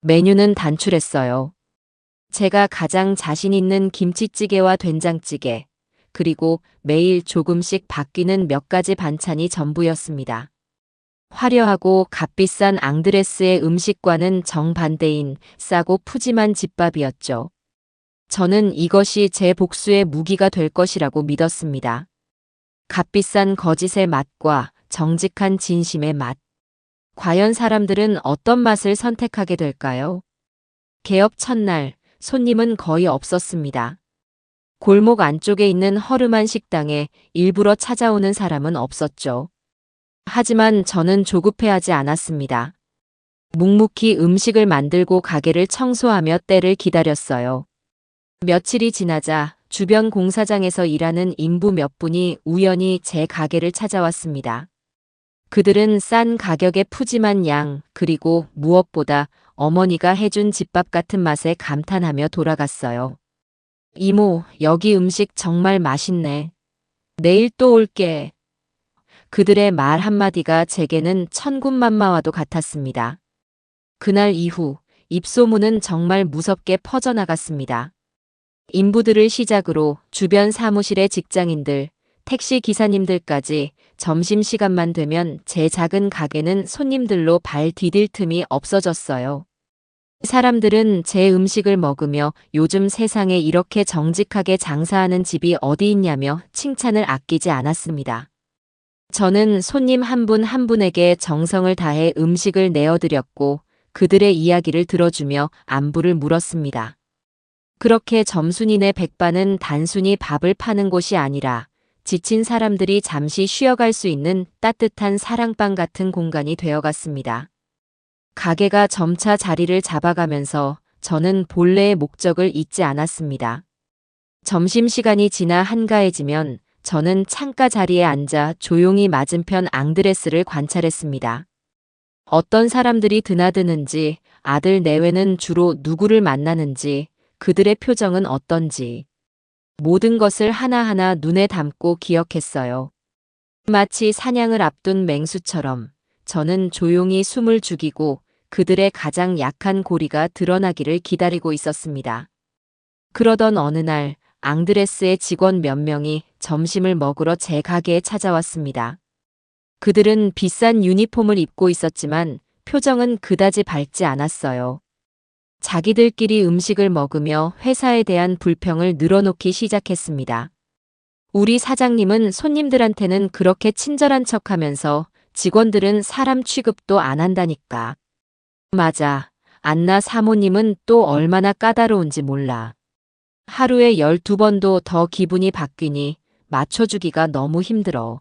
메뉴는 단출했어요. 제가 가장 자신 있는 김치찌개와 된장찌개, 그리고 매일 조금씩 바뀌는 몇 가지 반찬이 전부였습니다. 화려하고 값비싼 앙드레스의 음식과는 정반대인 싸고 푸짐한 집밥이었죠. 저는 이것이 제 복수의 무기가 될 것이라고 믿었습니다. 값비싼 거짓의 맛과 정직한 진심의 맛. 과연 사람들은 어떤 맛을 선택하게 될까요? 개업 첫날, 손님은 거의 없었습니다. 골목 안쪽에 있는 허름한 식당에 일부러 찾아오는 사람은 없었죠. 하지만 저는 조급해하지 않았습니다. 묵묵히 음식을 만들고 가게를 청소하며 때를 기다렸어요. 며칠이 지나자 주변 공사장에서 일하는 인부 몇 분이 우연히 제 가게를 찾아왔습니다. 그들은 싼 가격의 푸짐한 양, 그리고 무엇보다 어머니가 해준 집밥 같은 맛에 감탄하며 돌아갔어요. 이모, 여기 음식 정말 맛있네. 내일 또 올게. 그들의 말 한마디가 제게는 천군만마와도 같았습니다. 그날 이후 입소문은 정말 무섭게 퍼져나갔습니다. 인부들을 시작으로 주변 사무실의 직장인들, 택시 기사님들까지 점심시간만 되면 제 작은 가게는 손님들로 발 디딜 틈이 없어졌어요. 사람들은 제 음식을 먹으며 요즘 세상에 이렇게 정직하게 장사하는 집이 어디 있냐며 칭찬을 아끼지 않았습니다. 저는 손님 한 분 한 분에게 정성을 다해 음식을 내어드렸고 그들의 이야기를 들어주며 안부를 물었습니다. 그렇게 점순이네 백반은 단순히 밥을 파는 곳이 아니라 지친 사람들이 잠시 쉬어갈 수 있는 따뜻한 사랑방 같은 공간이 되어갔습니다. 가게가 점차 자리를 잡아가면서 저는 본래의 목적을 잊지 않았습니다. 점심시간이 지나 한가해지면 저는 창가 자리에 앉아 조용히 맞은편 앙드레스를 관찰했습니다. 어떤 사람들이 드나드는지, 아들 내외는 주로 누구를 만나는지, 그들의 표정은 어떤지. 모든 것을 하나하나 눈에 담고 기억했어요. 마치 사냥을 앞둔 맹수처럼 저는 조용히 숨을 죽이고 그들의 가장 약한 고리가 드러나기를 기다리고 있었습니다. 그러던 어느 날 앙드레스의 직원 몇 명이 점심을 먹으러 제 가게에 찾아왔습니다. 그들은 비싼 유니폼을 입고 있었지만 표정은 그다지 밝지 않았어요. 자기들끼리 음식을 먹으며 회사에 대한 불평을 늘어놓기 시작했습니다. 우리 사장님은 손님들한테는 그렇게 친절한 척하면서 직원들은 사람 취급도 안 한다니까. 맞아. 안나 사모님은 또 얼마나 까다로운지 몰라. 하루에 12번도 더 기분이 바뀌니 맞춰주기가 너무 힘들어.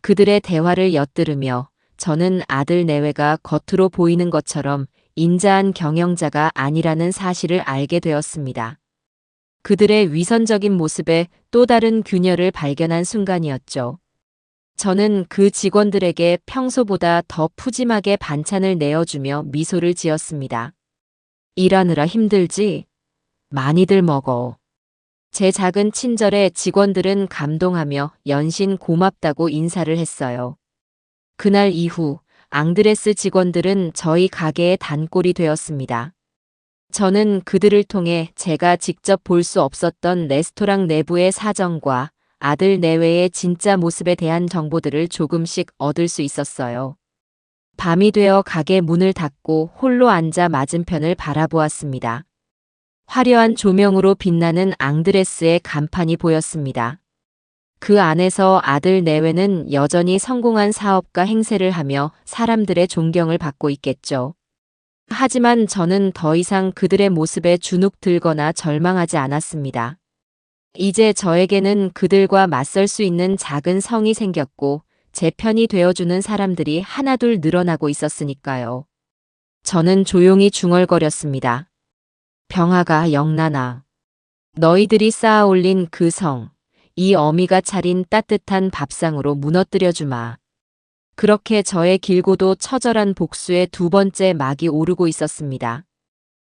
그들의 대화를 엿들으며 저는 아들 내외가 겉으로 보이는 것처럼 인자한 경영자가 아니라는 사실을 알게 되었습니다. 그들의 위선적인 모습에 또 다른 균열을 발견한 순간이었죠. 저는 그 직원들에게 평소보다 더 푸짐하게 반찬을 내어주며 미소를 지었습니다. 일하느라 힘들지? 많이들 먹어. 제 작은 친절에 직원들은 감동하며 연신 고맙다고 인사를 했어요. 그날 이후 앙드레스 직원들은 저희 가게의 단골이 되었습니다. 저는 그들을 통해 제가 직접 볼 수 없었던 레스토랑 내부의 사정과 아들 내외의 진짜 모습에 대한 정보들을 조금씩 얻을 수 있었어요. 밤이 되어 가게 문을 닫고 홀로 앉아 맞은편을 바라보았습니다. 화려한 조명으로 빛나는 앙드레스의 간판이 보였습니다. 그 안에서 아들 내외는 여전히 성공한 사업가 행세를 하며 사람들의 존경을 받고 있겠죠. 하지만 저는 더 이상 그들의 모습에 주눅 들거나 절망하지 않았습니다. 이제 저에게는 그들과 맞설 수 있는 작은 성이 생겼고 제 편이 되어주는 사람들이 하나둘 늘어나고 있었으니까요. 저는 조용히 중얼거렸습니다. 병아가 영란아. 너희들이 쌓아 올린 그 성, 이 어미가 차린 따뜻한 밥상으로 무너뜨려 주마. 그렇게 저의 길고도 처절한 복수의 두 번째 막이 오르고 있었습니다.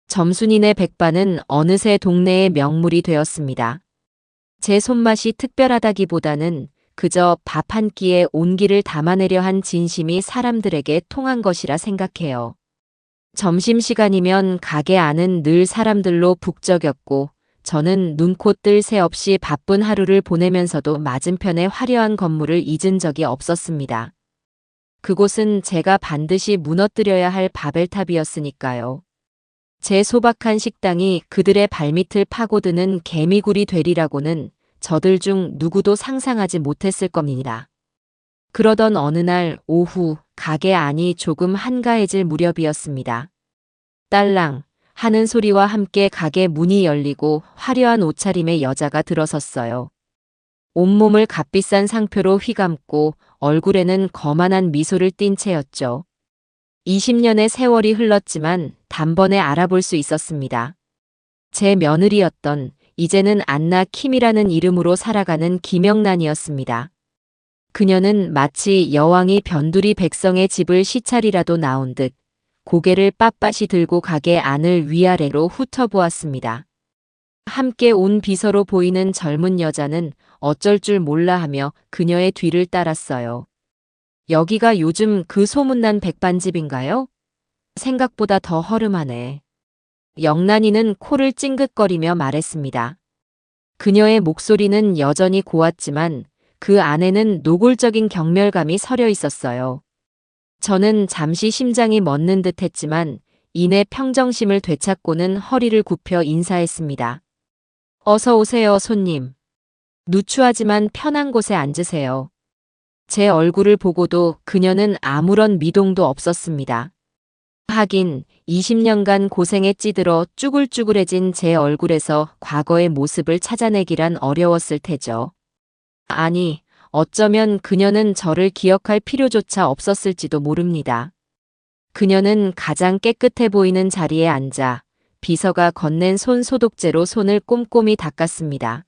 점순이네 백반은 어느새 동네의 명물이 되었습니다. 제 손맛이 특별하다기보다는 그저 밥 한 끼에 온기를 담아내려 한 진심이 사람들에게 통한 것이라 생각해요. 점심시간이면 가게 안은 늘 사람들로 북적였고 저는 눈코 뜰 새 없이 바쁜 하루를 보내면서도 맞은편의 화려한 건물을 잊은 적이 없었습니다. 그곳은 제가 반드시 무너뜨려야 할 바벨탑이었으니까요. 제 소박한 식당이 그들의 발밑을 파고드는 개미굴이 되리라고는 저들 중 누구도 상상하지 못했을 겁니다. 그러던 어느 날 오후 가게 안이 조금 한가해질 무렵이었습니다. 딸랑 하는 소리와 함께 가게 문이 열리고 화려한 옷차림의 여자가 들어섰어요. 온몸을 값비싼 상표로 휘감고 얼굴에는 거만한 미소를 띤 채였죠. 20년의 세월이 흘렀지만 단번에 알아볼 수 있었습니다. 제 며느리였던 이제는 안나 킴이라는 이름으로 살아가는 김영란이었습니다. 그녀는 마치 여왕이 변두리 백성의 집을 시찰이라도 나온 듯 고개를 빳빳이 들고 가게 안을 위아래로 훑어보았습니다. 함께 온 비서로 보이는 젊은 여자는 어쩔 줄 몰라 하며 그녀의 뒤를 따랐어요. 여기가 요즘 그 소문난 백반집인가요? 생각보다 더 허름하네. 영란이는 코를 찡긋거리며 말했습니다. 그녀의 목소리는 여전히 고왔지만 그 안에는 노골적인 경멸감이 서려 있었어요. 저는 잠시 심장이 멎는 듯 했지만 이내 평정심을 되찾고는 허리를 굽혀 인사했습니다. 어서 오세요, 손님. 누추하지만 편한 곳에 앉으세요. 제 얼굴을 보고도 그녀는 아무런 미동도 없었습니다. 하긴 20년간 고생에 찌들어 쭈글쭈글해진 제 얼굴에서 과거의 모습을 찾아내기란 어려웠을 테죠. 아니, 어쩌면 그녀는 저를 기억할 필요조차 없었을지도 모릅니다. 그녀는 가장 깨끗해 보이는 자리에 앉아 비서가 건넨 손 소독제로 손을 꼼꼼히 닦았습니다.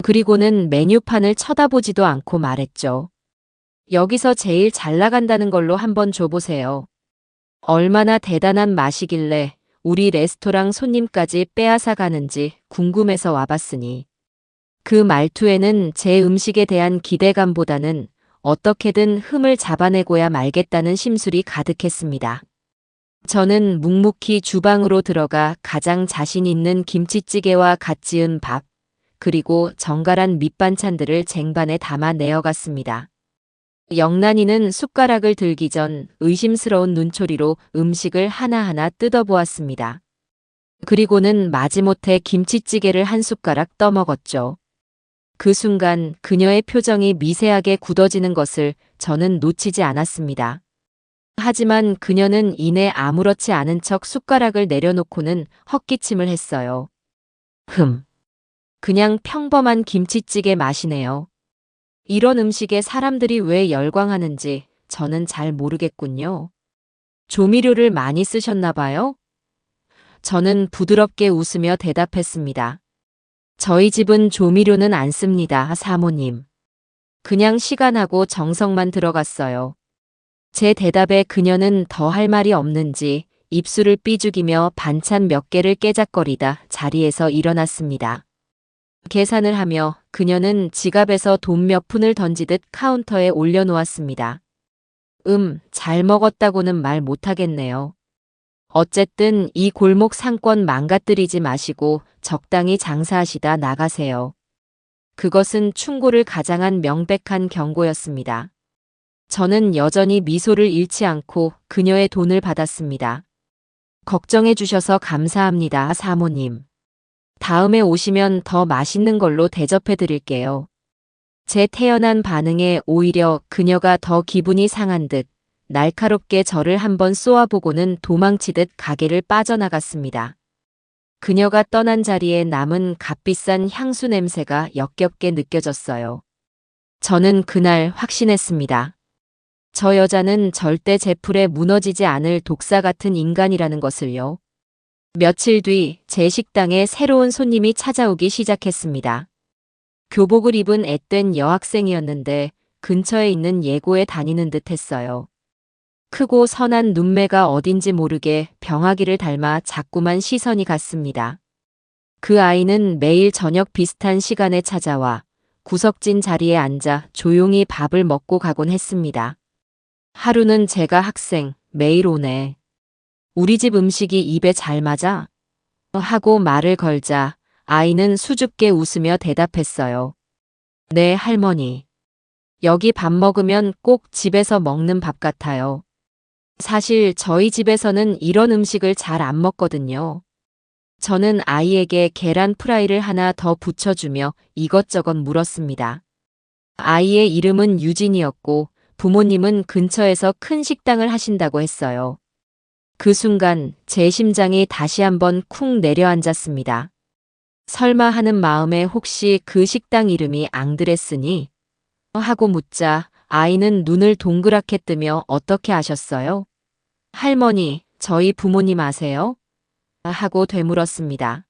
그리고는 메뉴판을 쳐다보지도 않고 말했죠. 여기서 제일 잘 나간다는 걸로 한번 줘보세요. 얼마나 대단한 맛이길래 우리 레스토랑 손님까지 빼앗아 가는지 궁금해서 와봤으니. 그 말투에는 제 음식에 대한 기대감보다는 어떻게든 흠을 잡아내고야 말겠다는 심술이 가득했습니다. 저는 묵묵히 주방으로 들어가 가장 자신 있는 김치찌개와 갓 지은 밥, 그리고 정갈한 밑반찬들을 쟁반에 담아 내어갔습니다. 영란이는 숟가락을 들기 전 의심스러운 눈초리로 음식을 하나하나 뜯어보았습니다. 그리고는 마지못해 김치찌개를 한 숟가락 떠먹었죠. 그 순간 그녀의 표정이 미세하게 굳어지는 것을 저는 놓치지 않았습니다. 하지만 그녀는 이내 아무렇지 않은 척 숟가락을 내려놓고는 헛기침을 했어요. 그냥 평범한 김치찌개 맛이네요. 이런 음식에 사람들이 왜 열광하는지 저는 잘 모르겠군요. 조미료를 많이 쓰셨나 봐요? 저는 부드럽게 웃으며 대답했습니다. 저희 집은 조미료는 안 씁니다, 사모님. 그냥 시간하고 정성만 들어갔어요. 제 대답에 그녀는 더 할 말이 없는지 입술을 삐죽이며 반찬 몇 개를 깨작거리다 자리에서 일어났습니다. 계산을 하며 그녀는 지갑에서 돈 몇 푼을 던지듯 카운터에 올려놓았습니다. 잘 먹었다고는 말 못하겠네요. 어쨌든 이 골목 상권 망가뜨리지 마시고 적당히 장사하시다 나가세요. 그것은 충고를 가장한 명백한 경고였습니다. 저는 여전히 미소를 잃지 않고 그녀의 돈을 받았습니다. 걱정해 주셔서 감사합니다, 사모님. 다음에 오시면 더 맛있는 걸로 대접해 드릴게요. 제 태연한 반응에 오히려 그녀가 더 기분이 상한 듯 날카롭게 저를 한번 쏘아보고는 도망치듯 가게를 빠져나갔습니다. 그녀가 떠난 자리에 남은 값비싼 향수 냄새가 역겹게 느껴졌어요. 저는 그날 확신했습니다. 저 여자는 절대 제 풀에 무너지지 않을 독사 같은 인간이라는 것을요. 며칠 뒤 제 식당에 새로운 손님이 찾아오기 시작했습니다. 교복을 입은 앳된 여학생이었는데 근처에 있는 예고에 다니는 듯 했어요. 크고 선한 눈매가 어딘지 모르게 병아기를 닮아 자꾸만 시선이 갔습니다. 그 아이는 매일 저녁 비슷한 시간에 찾아와 구석진 자리에 앉아 조용히 밥을 먹고 가곤 했습니다. 하루는 제가 학생, 매일 오네. 우리 집 음식이 입에 잘 맞아? 하고 말을 걸자 아이는 수줍게 웃으며 대답했어요. 네, 할머니. 여기 밥 먹으면 꼭 집에서 먹는 밥 같아요. 사실 저희 집에서는 이런 음식을 잘 안 먹거든요. 저는 아이에게 계란 프라이를 하나 더 붙여주며 이것저것 물었습니다. 아이의 이름은 유진이었고 부모님은 근처에서 큰 식당을 하신다고 했어요. 그 순간 제 심장이 다시 한번 쿵 내려앉았습니다. 설마 하는 마음에 혹시 그 식당 이름이 앙드레스니? 하고 묻자 아이는 눈을 동그랗게 뜨며 어떻게 아셨어요? 할머니, 저희 부모님 아세요? 하고 되물었습니다.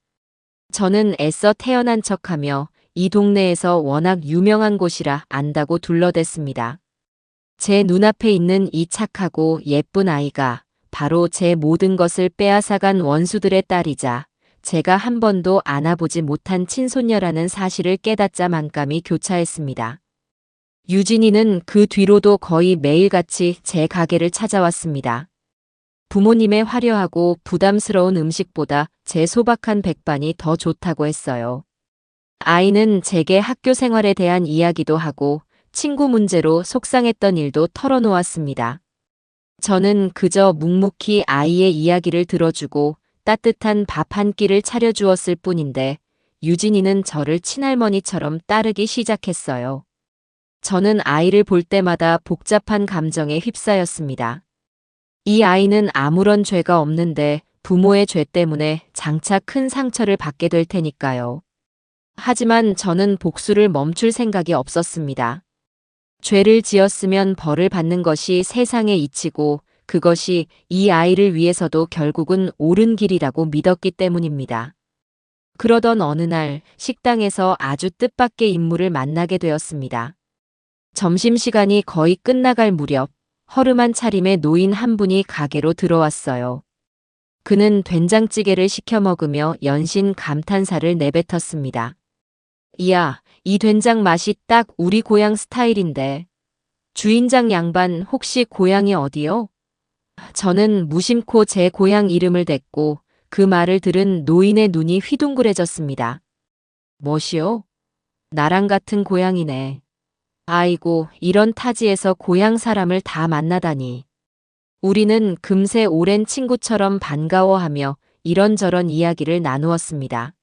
저는 애써 태어난 척하며 이 동네에서 워낙 유명한 곳이라 안다고 둘러댔습니다. 제 눈앞에 있는 이 착하고 예쁜 아이가 바로 제 모든 것을 빼앗아간 원수들의 딸이자 제가 한 번도 안아보지 못한 친손녀라는 사실을 깨닫자 만감이 교차했습니다. 유진이는 그 뒤로도 거의 매일같이 제 가게를 찾아왔습니다. 부모님의 화려하고 부담스러운 음식보다 제 소박한 백반이 더 좋다고 했어요. 아이는 제게 학교 생활에 대한 이야기도 하고 친구 문제로 속상했던 일도 털어놓았습니다. 저는 그저 묵묵히 아이의 이야기를 들어주고 따뜻한 밥 한 끼를 차려주었을 뿐인데 유진이는 저를 친할머니처럼 따르기 시작했어요. 저는 아이를 볼 때마다 복잡한 감정에 휩싸였습니다. 이 아이는 아무런 죄가 없는데 부모의 죄 때문에 장차 큰 상처를 받게 될 테니까요. 하지만 저는 복수를 멈출 생각이 없었습니다. 죄를 지었으면 벌을 받는 것이 세상의 이치고 그것이 이 아이를 위해서도 결국은 옳은 길이라고 믿었기 때문입니다. 그러던 어느 날 식당에서 아주 뜻밖의 인물을 만나게 되었습니다. 점심시간이 거의 끝나갈 무렵 허름한 차림의 노인 한 분이 가게로 들어왔어요. 그는 된장찌개를 시켜 먹으며 연신 감탄사를 내뱉었습니다. 이야, 이 된장 맛이 딱 우리 고향 스타일인데. 주인장 양반 혹시 고향이 어디요? 저는 무심코 제 고향 이름을 댔고 그 말을 들은 노인의 눈이 휘둥그레졌습니다. 뭐시오? 나랑 같은 고향이네. 아이고, 이런 타지에서 고향 사람을 다 만나다니. 우리는 금세 오랜 친구처럼 반가워하며 이런저런 이야기를 나누었습니다.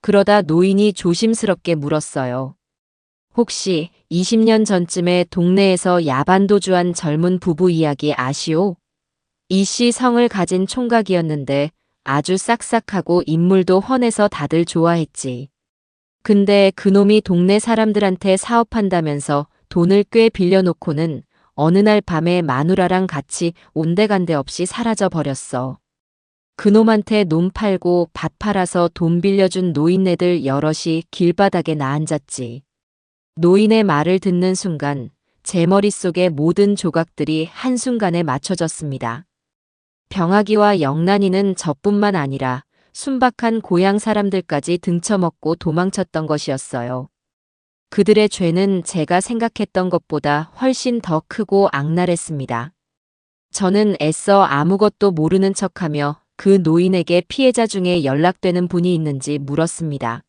그러다 노인이 조심스럽게 물었어요. 혹시 20년 전쯤에 동네에서 야반도주한 젊은 부부 이야기 아시오? 이씨 성을 가진 총각이었는데 아주 싹싹하고 인물도 훤해서 다들 좋아했지. 근데 그놈이 동네 사람들한테 사업한다면서 돈을 꽤 빌려놓고는 어느 날 밤에 마누라랑 같이 온데간데 없이 사라져 버렸어. 그놈한테 놈 팔고 밭 팔아서 돈 빌려준 노인네들 여럿이 길바닥에 나앉았지. 노인의 말을 듣는 순간 제 머릿속의 모든 조각들이 한순간에 맞춰졌습니다. 병아기와 영란이는 저뿐만 아니라 순박한 고향 사람들까지 등쳐먹고 도망쳤던 것이었어요. 그들의 죄는 제가 생각했던 것보다 훨씬 더 크고 악랄했습니다. 저는 애써 아무것도 모르는 척하며 그 노인에게 피해자 중에 연락되는 분이 있는지 물었습니다.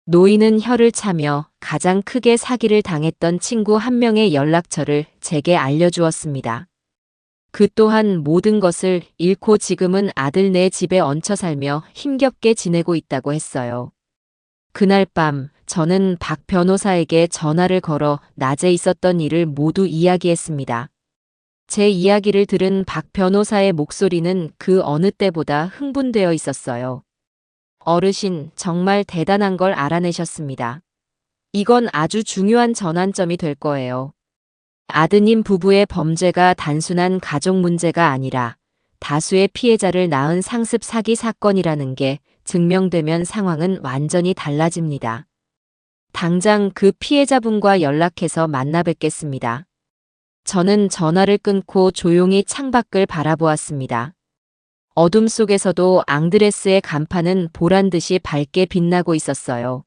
노인은 혀를 차며 가장 크게 사기를 당했던 친구 한 명의 연락처를 제게 알려주었습니다. 그 또한 모든 것을 잃고 지금은 아들네 집에 얹혀 살며 힘겹게 지내고 있다고 했어요. 그날 밤 저는 박 변호사에게 전화를 걸어 낮에 있었던 일을 모두 이야기했습니다. 제 이야기를 들은 박 변호사의 목소리는 그 어느 때보다 흥분되어 있었어요. 어르신, 정말 대단한 걸 알아내셨습니다. 이건 아주 중요한 전환점이 될 거예요. 아드님 부부의 범죄가 단순한 가족 문제가 아니라 다수의 피해자를 낳은 상습 사기 사건이라는 게 증명되면 상황은 완전히 달라집니다. 당장 그 피해자분과 연락해서 만나 뵙겠습니다. 저는 전화를 끊고 조용히 창밖을 바라보았습니다. 어둠 속에서도 앙드레스의 간판은 보란듯이 밝게 빛나고 있었어요.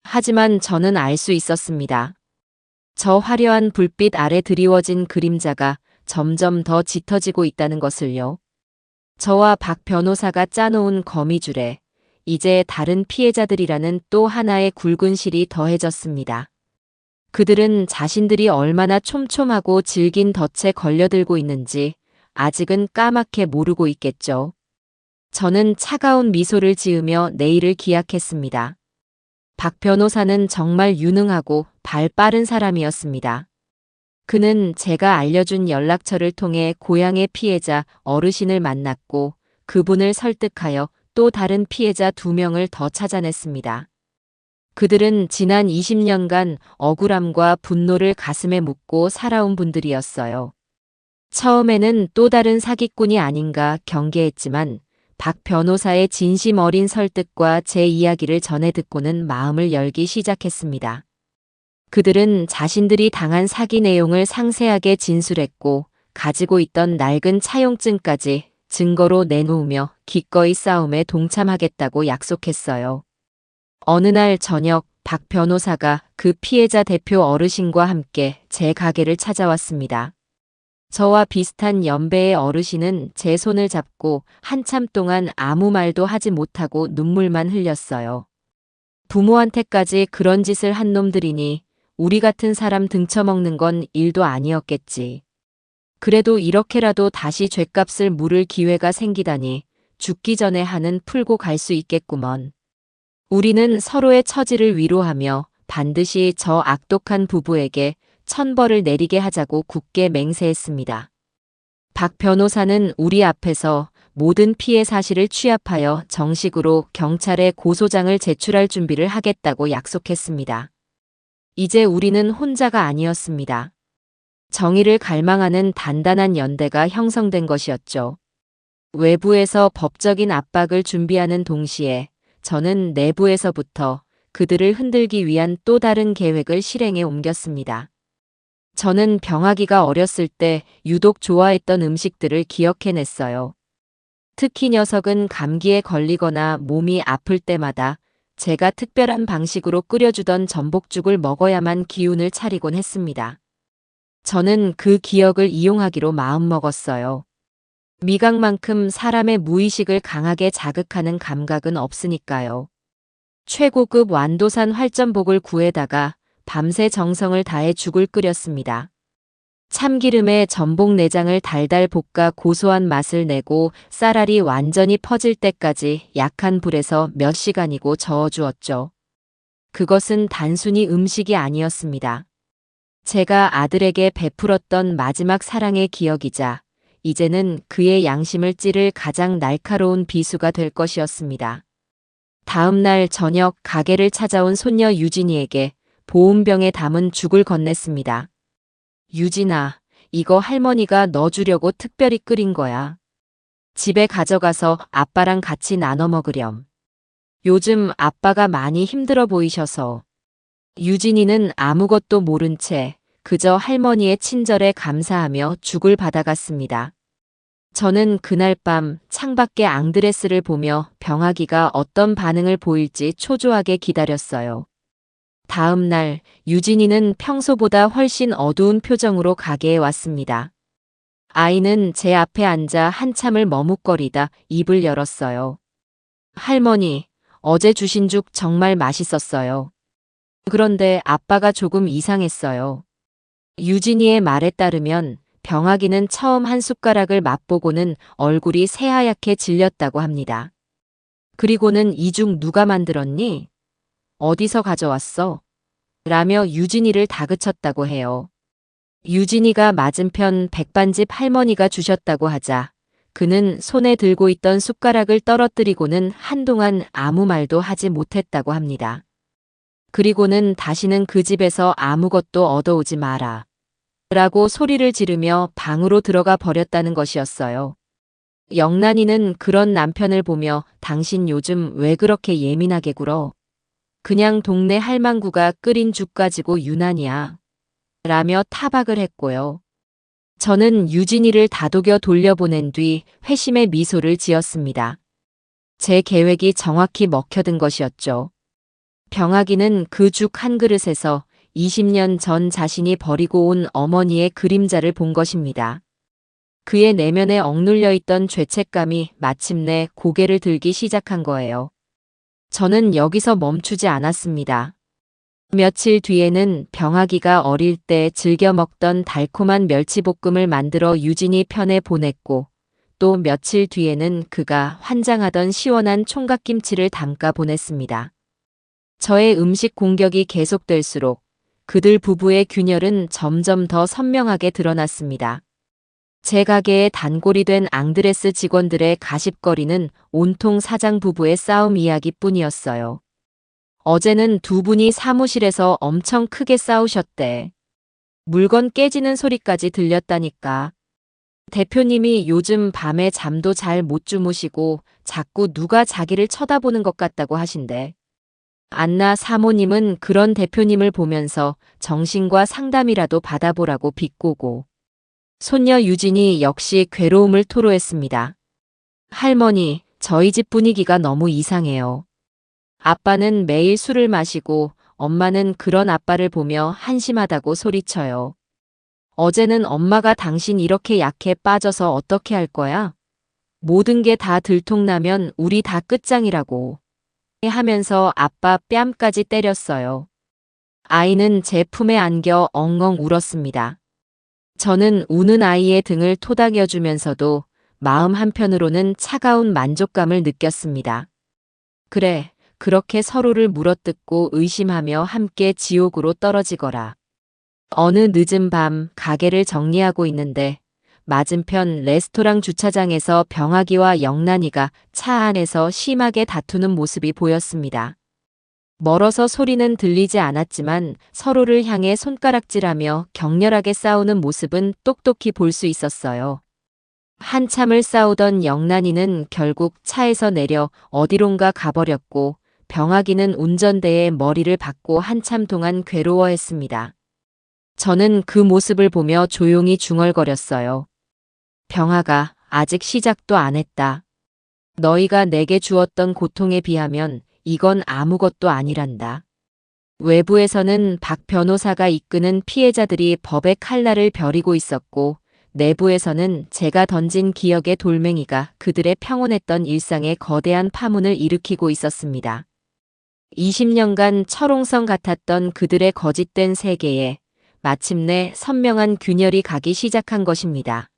하지만 저는 알 수 있었습니다. 저 화려한 불빛 아래 드리워진 그림자가 점점 더 짙어지고 있다는 것을요. 저와 박 변호사가 짜놓은 거미줄에 이제 다른 피해자들이라는 또 하나의 굵은 실이 더해졌습니다. 그들은 자신들이 얼마나 촘촘하고 질긴 덫에 걸려들고 있는지 아직은 까맣게 모르고 있겠죠. 저는 차가운 미소를 지으며 내일을 기약했습니다. 박 변호사는 정말 유능하고 발 빠른 사람이었습니다. 그는 제가 알려준 연락처를 통해 고향의 피해자 어르신을 만났고 그분을 설득하여 또 다른 피해자 2명을 더 찾아냈습니다. 그들은 지난 20년간 억울함과 분노를 가슴에 묻고 살아온 분들이었어요. 처음에는 또 다른 사기꾼이 아닌가 경계했지만 박 변호사의 진심 어린 설득과 제 이야기를 전해 듣고는 마음을 열기 시작했습니다. 그들은 자신들이 당한 사기 내용을 상세하게 진술했고 가지고 있던 낡은 차용증까지 증거로 내놓으며 기꺼이 싸움에 동참하겠다고 약속했어요. 어느 날 저녁 박 변호사가 그 피해자 대표 어르신과 함께 제 가게를 찾아왔습니다. 저와 비슷한 연배의 어르신은 제 손을 잡고 한참 동안 아무 말도 하지 못하고 눈물만 흘렸어요. 부모한테까지 그런 짓을 한 놈들이니 우리 같은 사람 등쳐먹는 건 일도 아니었겠지. 그래도 이렇게라도 다시 죗값을 물을 기회가 생기다니 죽기 전에 한은 풀고 갈 수 있겠구먼. 우리는 서로의 처지를 위로하며 반드시 저 악독한 부부에게 천벌을 내리게 하자고 굳게 맹세했습니다. 박 변호사는 우리 앞에서 모든 피해 사실을 취합하여 정식으로 경찰에 고소장을 제출할 준비를 하겠다고 약속했습니다. 이제 우리는 혼자가 아니었습니다. 정의를 갈망하는 단단한 연대가 형성된 것이었죠. 외부에서 법적인 압박을 준비하는 동시에 저는 내부에서부터 그들을 흔들기 위한 또 다른 계획을 실행에 옮겼습니다. 저는 병아기가 어렸을 때 유독 좋아했던 음식들을 기억해냈어요. 특히 녀석은 감기에 걸리거나 몸이 아플 때마다 제가 특별한 방식으로 끓여주던 전복죽을 먹어야만 기운을 차리곤 했습니다. 저는 그 기억을 이용하기로 마음먹었어요. 미각만큼 사람의 무의식을 강하게 자극하는 감각은 없으니까요. 최고급 완도산 활전복을 구해다가 밤새 정성을 다해 죽을 끓였습니다. 참기름에 전복 내장을 달달 볶아 고소한 맛을 내고 쌀알이 완전히 퍼질 때까지 약한 불에서 몇 시간이고 저어주었죠. 그것은 단순히 음식이 아니었습니다. 제가 아들에게 베풀었던 마지막 사랑의 기억이자 이제는 그의 양심을 찌를 가장 날카로운 비수가 될 것이었습니다. 다음 날 저녁 가게를 찾아온 손녀 유진이에게 보온병에 담은 죽을 건넸습니다. 유진아, 이거 할머니가 너 주려고 특별히 끓인 거야. 집에 가져가서 아빠랑 같이 나눠 먹으렴. 요즘 아빠가 많이 힘들어 보이셔서. 유진이는 아무것도 모른 채 그저 할머니의 친절에 감사하며 죽을 받아갔습니다. 저는 그날 밤 창밖의 앙드레스를 보며 병아기가 어떤 반응을 보일지 초조하게 기다렸어요. 다음 날 유진이는 평소보다 훨씬 어두운 표정으로 가게에 왔습니다. 아이는 제 앞에 앉아 한참을 머뭇거리다 입을 열었어요. 할머니, 어제 주신 죽 정말 맛있었어요. 그런데 아빠가 조금 이상했어요. 유진이의 말에 따르면 병아기는 처음 한 숟가락을 맛보고는 얼굴이 새하얗게 질렸다고 합니다. 그리고는 이 죽 누가 만들었니? 어디서 가져왔어? 라며 유진이를 다그쳤다고 해요. 유진이가 맞은편 백반집 할머니가 주셨다고 하자 그는 손에 들고 있던 숟가락을 떨어뜨리고는 한동안 아무 말도 하지 못했다고 합니다. 그리고는 다시는 그 집에서 아무것도 얻어오지 마라. 라고 소리를 지르며 방으로 들어가 버렸다는 것이었어요. 영란이는 그런 남편을 보며 당신 요즘 왜 그렇게 예민하게 굴어? 그냥 동네 할망구가 끓인 죽 가지고 유난이야. 라며 타박을 했고요. 저는 유진이를 다독여 돌려보낸 뒤 회심의 미소를 지었습니다. 제 계획이 정확히 먹혀든 것이었죠. 병아기는 그 죽 한 그릇에서 20년 전 자신이 버리고 온 어머니의 그림자를 본 것입니다. 그의 내면에 억눌려 있던 죄책감이 마침내 고개를 들기 시작한 거예요. 저는 여기서 멈추지 않았습니다. 며칠 뒤에는 병아기가 어릴 때 즐겨 먹던 달콤한 멸치볶음을 만들어 유진이 편에 보냈고 또 며칠 뒤에는 그가 환장하던 시원한 총각김치를 담가 보냈습니다. 저의 음식 공격이 계속될수록 그들 부부의 균열은 점점 더 선명하게 드러났습니다. 제 가게에 단골이 된 앙드레스 직원들의 가십거리는 온통 사장 부부의 싸움 이야기뿐이었어요. 어제는 두 분이 사무실에서 엄청 크게 싸우셨대. 물건 깨지는 소리까지 들렸다니까. 대표님이 요즘 밤에 잠도 잘 못 주무시고 자꾸 누가 자기를 쳐다보는 것 같다고 하신대. 안나 사모님은 그런 대표님을 보면서 정신과 상담이라도 받아보라고 비꼬고 손녀 유진이 역시 괴로움을 토로했습니다. 할머니, 저희 집 분위기가 너무 이상해요. 아빠는 매일 술을 마시고 엄마는 그런 아빠를 보며 한심하다고 소리쳐요. 어제는 엄마가 당신 이렇게 약해 빠져서 어떻게 할 거야? 모든 게 다 들통나면 우리 다 끝장이라고. 하면서 아빠 뺨까지 때렸어요. 아이는 제 품에 안겨 엉엉 울었습니다. 저는 우는 아이의 등을 토닥여주면서도 마음 한편으로는 차가운 만족감을 느꼈습니다. 그래, 그렇게 서로를 물어뜯고 의심하며 함께 지옥으로 떨어지거라. 어느 늦은 밤 가게를 정리하고 있는데 맞은편 레스토랑 주차장에서 병아기와 영란이가 차 안에서 심하게 다투는 모습이 보였습니다. 멀어서 소리는 들리지 않았지만 서로를 향해 손가락질하며 격렬하게 싸우는 모습은 똑똑히 볼 수 있었어요. 한참을 싸우던 영란이는 결국 차에서 내려 어디론가 가버렸고 병아기는 운전대에 머리를 박고 한참 동안 괴로워했습니다. 저는 그 모습을 보며 조용히 중얼거렸어요. 병아가 아직 시작도 안 했다. 너희가 내게 주었던 고통에 비하면 이건 아무것도 아니란다. 외부에서는 박 변호사가 이끄는 피해자들이 법의 칼날을 벼리고 있었고 내부에서는 제가 던진 기억의 돌멩이가 그들의 평온했던 일상에 거대한 파문을 일으키고 있었습니다. 20년간 철옹성 같았던 그들의 거짓된 세계에 마침내 선명한 균열이 가기 시작한 것입니다.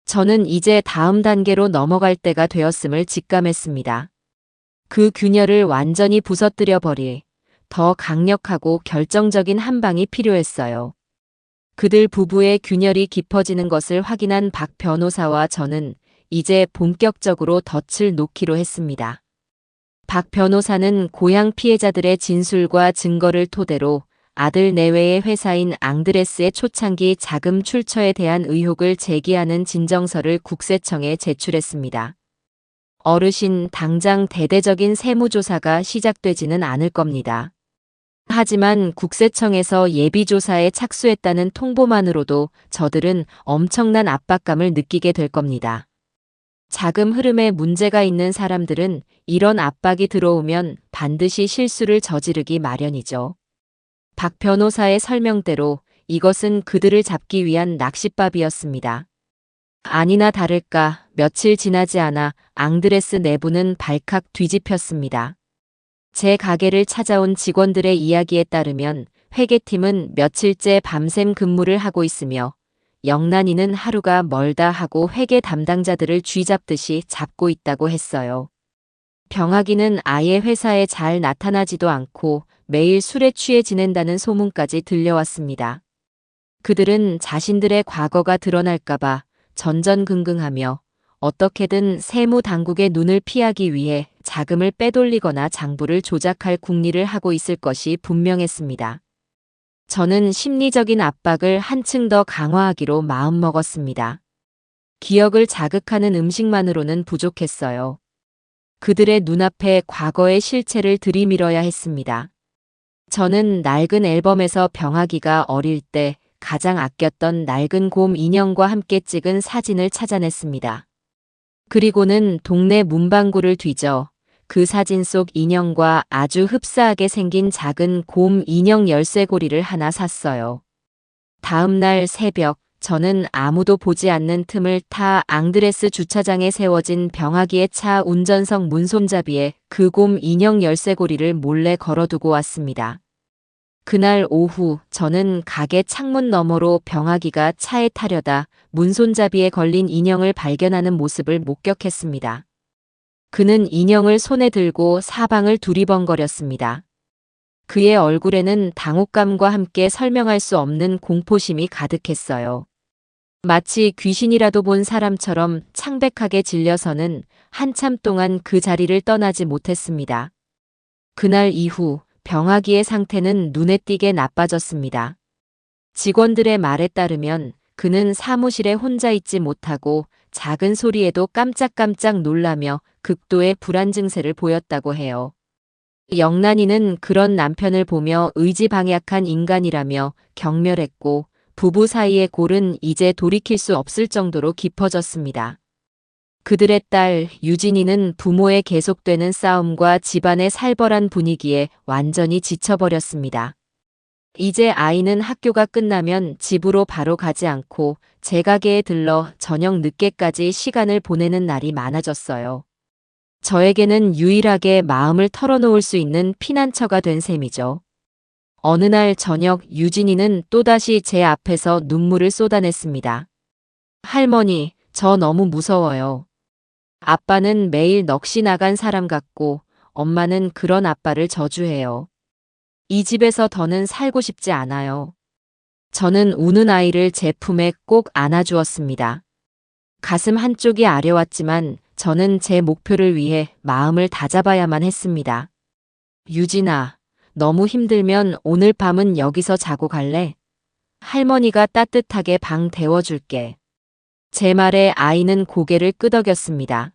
저는 이제 다음 단계로 넘어갈 때가 되었음을 직감했습니다. 그 균열을 완전히 부서뜨려 버릴 더 강력하고 결정적인 한 방이 필요했어요. 그들 부부의 균열이 깊어지는 것을 확인한 박 변호사와 저는 이제 본격적으로 덫을 놓기로 했습니다. 박 변호사는 고향 피해자들의 진술과 증거를 토대로 아들 내외의 회사인 앙드레스의 초창기 자금 출처에 대한 의혹을 제기하는 진정서를 국세청에 제출했습니다. 어르신, 당장 대대적인 세무조사가 시작되지는 않을 겁니다. 하지만 국세청에서 예비조사에 착수했다는 통보만으로도 저들은 엄청난 압박감을 느끼게 될 겁니다. 자금 흐름에 문제가 있는 사람들은 이런 압박이 들어오면 반드시 실수를 저지르기 마련이죠. 박 변호사의 설명대로 이것은 그들을 잡기 위한 낚싯밥이었습니다. 아니나 다를까 며칠 지나지 않아 앙드레스 내부는 발칵 뒤집혔습니다. 제 가게를 찾아온 직원들의 이야기에 따르면 회계팀은 며칠째 밤샘 근무를 하고 있으며 영란이는 하루가 멀다 하고 회계 담당자들을 쥐잡듯이 잡고 있다고 했어요. 병아기는 아예 회사에 잘 나타나지도 않고 매일 술에 취해 지낸다는 소문까지 들려왔습니다. 그들은 자신들의 과거가 드러날까봐 전전긍긍하며 어떻게든 세무 당국의 눈을 피하기 위해 자금을 빼돌리거나 장부를 조작할 궁리를 하고 있을 것이 분명했습니다. 저는 심리적인 압박을 한층 더 강화하기로 마음먹었습니다. 기억을 자극하는 음식만으로는 부족했어요. 그들의 눈앞에 과거의 실체를 들이밀어야 했습니다. 저는 낡은 앨범에서 병아기가 어릴 때 가장 아꼈던 낡은 곰 인형과 함께 찍은 사진을 찾아냈습니다. 그리고는 동네 문방구를 뒤져 그 사진 속 인형과 아주 흡사하게 생긴 작은 곰 인형 열쇠고리를 하나 샀어요. 다음 날 새벽, 저는 아무도 보지 않는 틈을 타 앙드레스 주차장에 세워진 병아기의 차 운전석 문손잡이에 그 곰 인형 열쇠고리를 몰래 걸어두고 왔습니다. 그날 오후 저는 가게 창문 너머로 병아기가 차에 타려다 문손잡이에 걸린 인형을 발견하는 모습을 목격했습니다. 그는 인형을 손에 들고 사방을 두리번거렸습니다. 그의 얼굴에는 당혹감과 함께 설명할 수 없는 공포심이 가득했어요. 마치 귀신이라도 본 사람처럼 창백하게 질려서는 한참 동안 그 자리를 떠나지 못했습니다. 그날 이후 병아기의 상태는 눈에 띄게 나빠졌습니다. 직원들의 말에 따르면 그는 사무실에 혼자 있지 못하고 작은 소리에도 깜짝깜짝 놀라며 극도의 불안 증세를 보였다고 해요. 영란이는 그런 남편을 보며 의지방약한 인간이라며 경멸했고 부부 사이의 골은 이제 돌이킬 수 없을 정도로 깊어졌습니다. 그들의 딸 유진이는 부모의 계속되는 싸움과 집안의 살벌한 분위기에 완전히 지쳐버렸습니다. 이제 아이는 학교가 끝나면 집으로 바로 가지 않고 제 가게에 들러 저녁 늦게까지 시간을 보내는 날이 많아졌어요. 저에게는 유일하게 마음을 털어놓을 수 있는 피난처가 된 셈이죠. 어느 날 저녁 유진이는 또다시 제 앞에서 눈물을 쏟아냈습니다. 할머니, 저 너무 무서워요. 아빠는 매일 넋이 나간 사람 같고 엄마는 그런 아빠를 저주해요. 이 집에서 더는 살고 싶지 않아요. 저는 우는 아이를 제 품에 꼭 안아주었습니다. 가슴 한쪽이 아려왔지만 저는 제 목표를 위해 마음을 다잡아야만 했습니다. 유진아, 너무 힘들면 오늘 밤은 여기서 자고 갈래? 할머니가 따뜻하게 방 데워줄게. 제 말에 아이는 고개를 끄덕였습니다.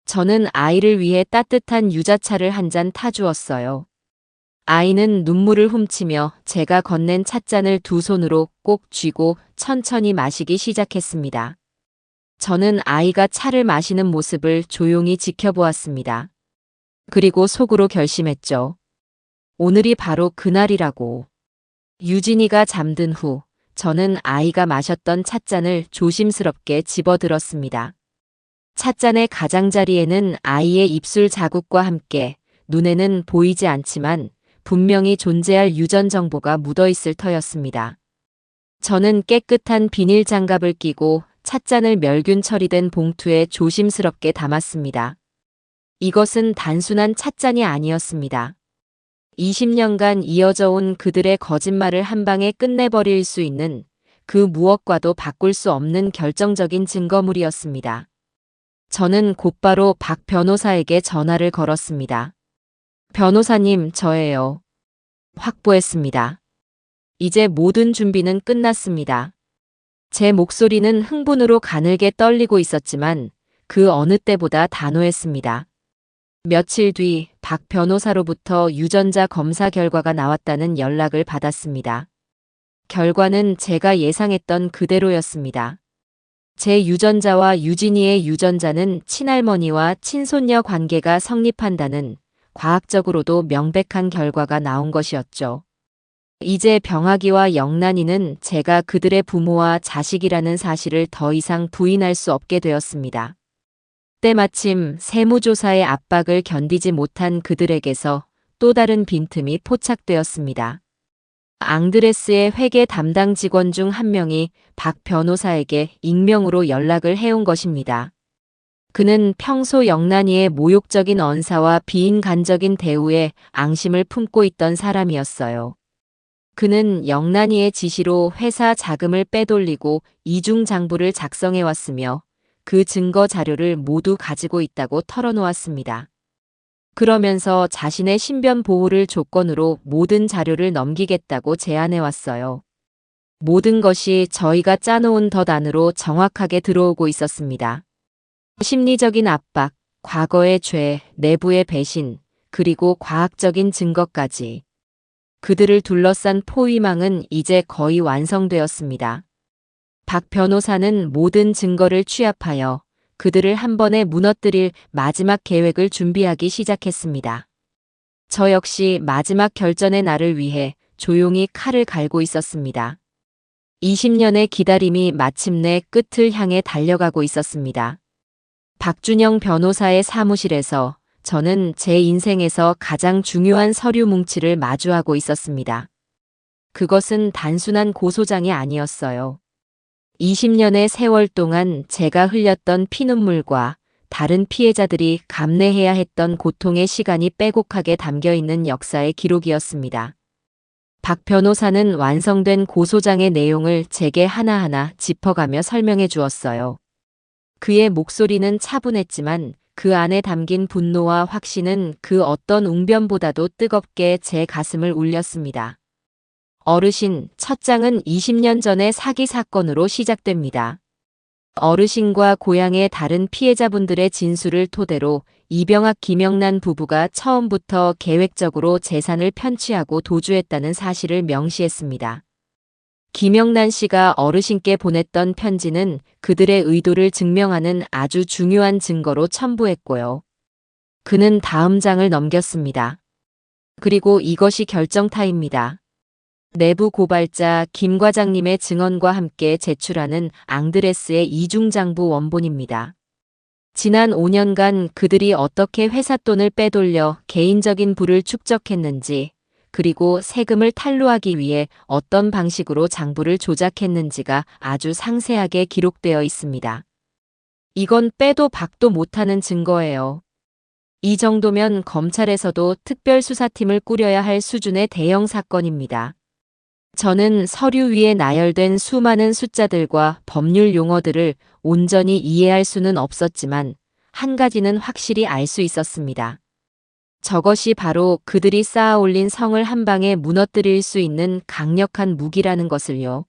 저는 아이를 위해 따뜻한 유자차를 한 잔 타주었어요. 아이는 눈물을 훔치며 제가 건넨 찻잔을 두 손으로 꼭 쥐고 천천히 마시기 시작했습니다. 저는 아이가 차를 마시는 모습을 조용히 지켜보았습니다. 그리고 속으로 결심했죠. 오늘이 바로 그날이라고. 유진이가 잠든 후 저는 아이가 마셨던 찻잔을 조심스럽게 집어들었습니다. 찻잔의 가장자리에는 아이의 입술 자국과 함께 눈에는 보이지 않지만 분명히 존재할 유전 정보가 묻어있을 터였습니다. 저는 깨끗한 비닐 장갑을 끼고 찻잔을 멸균 처리된 봉투에 조심스럽게 담았습니다. 이것은 단순한 찻잔이 아니었습니다. 20년간 이어져 온 그들의 거짓말을 한 방에 끝내버릴 수 있는 그 무엇과도 바꿀 수 없는 결정적인 증거물이었습니다. 저는 곧바로 박 변호사에게 전화를 걸었습니다. 변호사님, 저예요. 확보했습니다. 이제 모든 준비는 끝났습니다. 제 목소리는 흥분으로 가늘게 떨리고 있었지만 그 어느 때보다 단호했습니다. 며칠 뒤 박 변호사로부터 유전자 검사 결과가 나왔다는 연락을 받았습니다. 결과는 제가 예상했던 그대로였습니다. 제 유전자와 유진이의 유전자는 친할머니와 친손녀 관계가 성립한다는 과학적으로도 명백한 결과가 나온 것이었죠. 이제 병아기와 영란이는 제가 그들의 부모와 자식이라는 사실을 더 이상 부인할 수 없게 되었습니다. 때마침 세무조사의 압박을 견디지 못한 그들에게서 또 다른 빈틈이 포착되었습니다. 앙드레스의 회계 담당 직원 중 한 명이 박 변호사에게 익명으로 연락을 해온 것입니다. 그는 평소 영란이의 모욕적인 언사와 비인간적인 대우에 앙심을 품고 있던 사람이었어요. 그는 영란이의 지시로 회사 자금을 빼돌리고 이중장부를 작성해왔으며 그 증거 자료를 모두 가지고 있다고 털어놓았습니다. 그러면서 자신의 신변 보호를 조건으로 모든 자료를 넘기겠다고 제안해왔어요. 모든 것이 저희가 짜놓은 덫 안으로 정확하게 들어오고 있었습니다. 심리적인 압박, 과거의 죄, 내부의 배신, 그리고 과학적인 증거까지. 그들을 둘러싼 포위망은 이제 거의 완성되었습니다. 박 변호사는 모든 증거를 취합하여 그들을 한 번에 무너뜨릴 마지막 계획을 준비하기 시작했습니다. 저 역시 마지막 결전의 날을 위해 조용히 칼을 갈고 있었습니다. 20년의 기다림이 마침내 끝을 향해 달려가고 있었습니다. 박준영 변호사의 사무실에서 저는 제 인생에서 가장 중요한 서류 뭉치를 마주하고 있었습니다. 그것은 단순한 고소장이 아니었어요. 20년의 세월 동안 제가 흘렸던 피눈물과 다른 피해자들이 감내해야 했던 고통의 시간이 빼곡하게 담겨있는 역사의 기록이었습니다. 박 변호사는 완성된 고소장의 내용을 제게 하나하나 짚어가며 설명해 주었어요. 그의 목소리는 차분했지만 그 안에 담긴 분노와 확신은 그 어떤 웅변보다도 뜨겁게 제 가슴을 울렸습니다. 어르신, 첫 장은 20년 전의 사기 사건으로 시작됩니다. 어르신과 고향의 다른 피해자분들의 진술을 토대로 이병학 김영란 부부가 처음부터 계획적으로 재산을 편취하고 도주했다는 사실을 명시했습니다. 김영란 씨가 어르신께 보냈던 편지는 그들의 의도를 증명하는 아주 중요한 증거로 첨부했고요. 그는 다음 장을 넘겼습니다. 그리고 이것이 결정타입니다. 내부 고발자 김 과장님의 증언과 함께 제출하는 앙드레스의 이중장부 원본입니다. 지난 5년간 그들이 어떻게 회사 돈을 빼돌려 개인적인 부를 축적했는지, 그리고 세금을 탈루하기 위해 어떤 방식으로 장부를 조작했는지가 아주 상세하게 기록되어 있습니다. 이건 빼도 박도 못하는 증거예요. 이 정도면 검찰에서도 특별수사팀을 꾸려야 할 수준의 대형 사건입니다. 저는 서류 위에 나열된 수많은 숫자들과 법률 용어들을 온전히 이해할 수는 없었지만 한 가지는 확실히 알 수 있었습니다. 저것이 바로 그들이 쌓아 올린 성을 한 방에 무너뜨릴 수 있는 강력한 무기라는 것을요.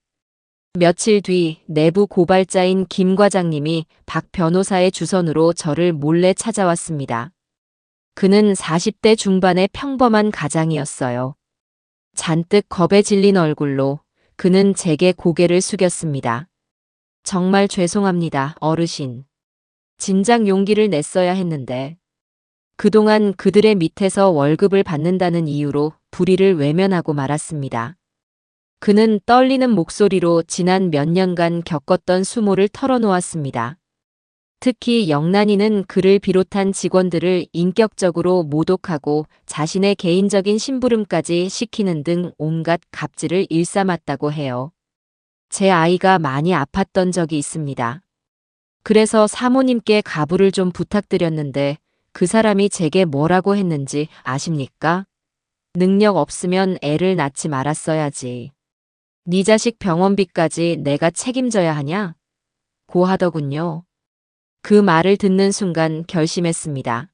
며칠 뒤 내부 고발자인 김 과장님이 박 변호사의 주선으로 저를 몰래 찾아왔습니다. 그는 40대 중반의 평범한 가장이었어요. 잔뜩 겁에 질린 얼굴로 그는 제게 고개를 숙였습니다. 정말 죄송합니다, 어르신. 진작 용기를 냈어야 했는데. 그동안 그들의 밑에서 월급을 받는다는 이유로 불의를 외면하고 말았습니다. 그는 떨리는 목소리로 지난 몇 년간 겪었던 수모를 털어놓았습니다. 특히 영란이는 그를 비롯한 직원들을 인격적으로 모독하고 자신의 개인적인 심부름까지 시키는 등 온갖 갑질을 일삼았다고 해요. 제 아이가 많이 아팠던 적이 있습니다. 그래서 사모님께 가부를 좀 부탁드렸는데 그 사람이 제게 뭐라고 했는지 아십니까? 능력 없으면 애를 낳지 말았어야지. 네 자식 병원비까지 내가 책임져야 하냐? 고 하더군요. 그 말을 듣는 순간 결심했습니다.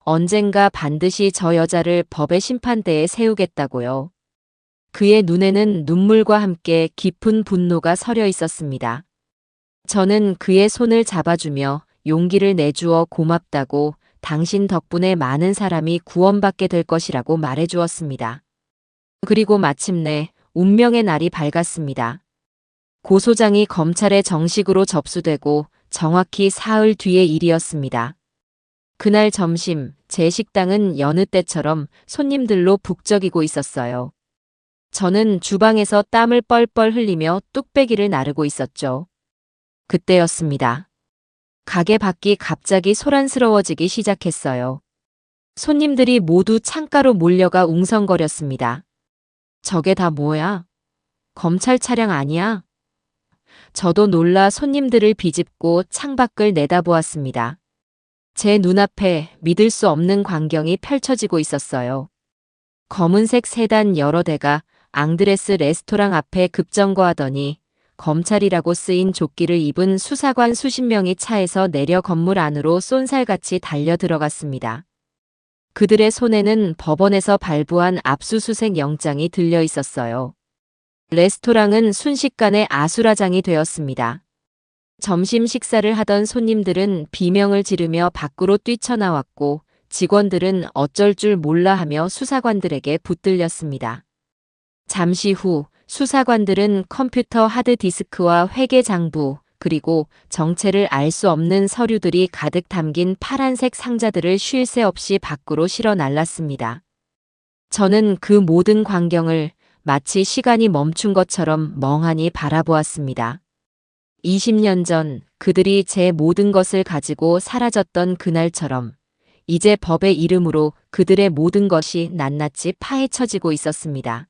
언젠가 반드시 저 여자를 법의 심판대에 세우겠다고요. 그의 눈에는 눈물과 함께 깊은 분노가 서려 있었습니다. 저는 그의 손을 잡아주며 용기를 내주어 고맙다고, 당신 덕분에 많은 사람이 구원받게 될 것이라고 말해주었습니다. 그리고 마침내 운명의 날이 밝았습니다. 고소장이 검찰에 정식으로 접수되고 정확히 사흘 뒤의 일이었습니다. 그날 점심, 제 식당은 여느 때처럼 손님들로 북적이고 있었어요. 저는 주방에서 땀을 뻘뻘 흘리며 뚝배기를 나르고 있었죠. 그때였습니다. 가게 밖이 갑자기 소란스러워지기 시작했어요. 손님들이 모두 창가로 몰려가 웅성거렸습니다. 저게 다 뭐야? 검찰 차량 아니야? 저도 놀라 손님들을 비집고 창밖을 내다보았습니다. 제 눈앞에 믿을 수 없는 광경이 펼쳐지고 있었어요. 검은색 세단 여러 대가 앙드레스 레스토랑 앞에 급정거하더니 검찰이라고 쓰인 조끼를 입은 수사관 수십 명이 차에서 내려 건물 안으로 쏜살같이 달려 들어갔습니다. 그들의 손에는 법원에서 발부한 압수수색 영장이 들려 있었어요. 레스토랑은 순식간에 아수라장이 되었습니다. 점심 식사를 하던 손님들은 비명을 지르며 밖으로 뛰쳐나왔고 직원들은 어쩔 줄 몰라 하며 수사관들에게 붙들렸습니다. 잠시 후 수사관들은 컴퓨터 하드디스크와 회계 장부, 그리고 정체를 알 수 없는 서류들이 가득 담긴 파란색 상자들을 쉴 새 없이 밖으로 실어 날랐습니다. 저는 그 모든 광경을 마치 시간이 멈춘 것처럼 멍하니 바라보았습니다. 20년 전 그들이 제 모든 것을 가지고 사라졌던 그날처럼 이제 법의 이름으로 그들의 모든 것이 낱낱이 파헤쳐지고 있었습니다.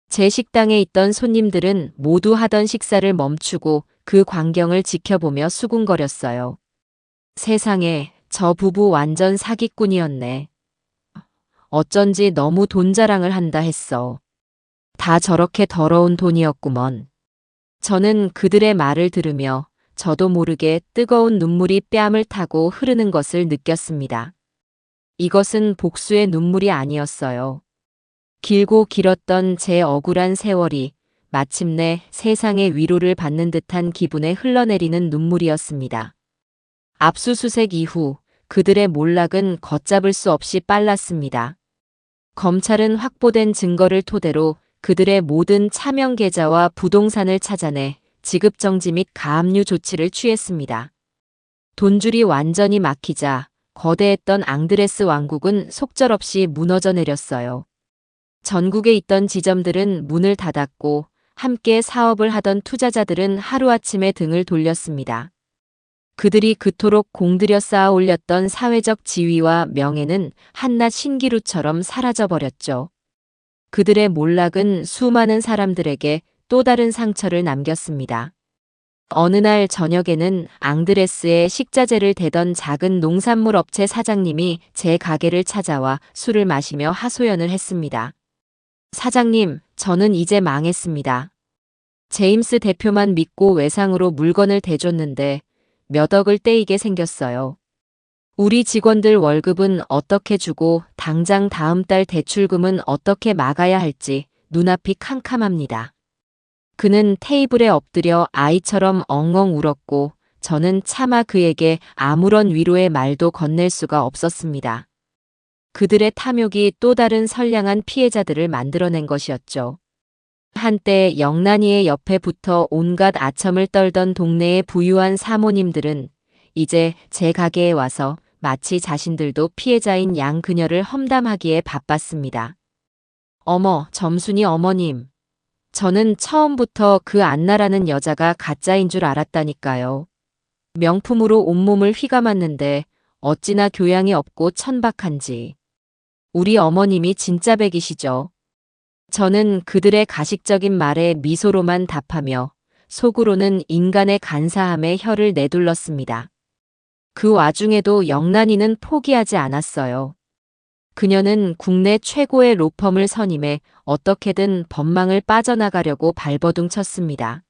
제 식당에 있던 손님들은 모두 하던 식사를 멈추고 그 광경을 지켜보며 수군거렸어요. 세상에, 저 부부 완전 사기꾼이었네. 어쩐지 너무 돈 자랑을 한다 했어. 다 저렇게 더러운 돈이었구먼. 저는 그들의 말을 들으며 저도 모르게 뜨거운 눈물이 뺨을 타고 흐르는 것을 느꼈습니다. 이것은 복수의 눈물이 아니었어요. 길고 길었던 제 억울한 세월이 마침내 세상의 위로를 받는 듯한 기분에 흘러내리는 눈물이었습니다. 압수수색 이후 그들의 몰락은 걷잡을 수 없이 빨랐습니다. 검찰은 확보된 증거를 토대로 그들의 모든 차명 계좌와 부동산을 찾아내 지급정지 및 가압류 조치를 취했습니다. 돈줄이 완전히 막히자 거대했던 앙드레스 왕국은 속절없이 무너져 내렸어요. 전국에 있던 지점들은 문을 닫았고 함께 사업을 하던 투자자들은 하루아침에 등을 돌렸습니다. 그들이 그토록 공들여 쌓아 올렸던 사회적 지위와 명예는 한낱 신기루처럼 사라져버렸죠. 그들의 몰락은 수많은 사람들에게 또 다른 상처를 남겼습니다. 어느 날 저녁에는 앙드레스의 식자재를 대던 작은 농산물 업체 사장님이 제 가게를 찾아와 술을 마시며 하소연을 했습니다. 사장님, 저는 이제 망했습니다. 제임스 대표만 믿고 외상으로 물건을 대줬는데 몇 억을 떼이게 생겼어요. 우리 직원들 월급은 어떻게 주고 당장 다음 달 대출금은 어떻게 막아야 할지 눈앞이 캄캄합니다. 그는 테이블에 엎드려 아이처럼 엉엉 울었고 저는 차마 그에게 아무런 위로의 말도 건넬 수가 없었습니다. 그들의 탐욕이 또 다른 선량한 피해자들을 만들어낸 것이었죠. 한때 영란이의 옆에 붙어 온갖 아첨을 떨던 동네의 부유한 사모님들은 이제 제 가게에 와서 마치 자신들도 피해자인 양 그녀를 험담하기에 바빴습니다. 어머, 점순이 어머님. 저는 처음부터 그 안나라는 여자가 가짜인 줄 알았다니까요. 명품으로 온몸을 휘감았는데 어찌나 교양이 없고 천박한지. 우리 어머님이 진짜 백이시죠. 저는 그들의 가식적인 말에 미소로만 답하며 속으로는 인간의 간사함에 혀를 내둘렀습니다. 그 와중에도 영란이는 포기하지 않았어요. 그녀는 국내 최고의 로펌을 선임해 어떻게든 법망을 빠져나가려고 발버둥 쳤습니다.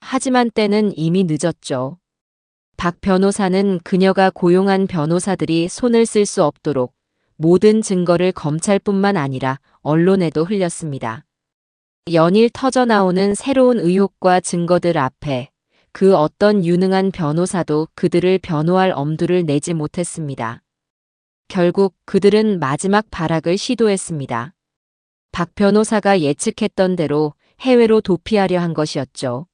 하지만 때는 이미 늦었죠. 박 변호사는 그녀가 고용한 변호사들이 손을 쓸 수 없도록 모든 증거를 검찰뿐만 아니라 언론에도 흘렸습니다. 연일 터져나오는 새로운 의혹과 증거들 앞에 그 어떤 유능한 변호사도 그들을 변호할 엄두를 내지 못했습니다. 결국 그들은 마지막 발악을 시도했습니다. 박 변호사가 예측했던 대로 해외로 도피하려 한 것이었죠.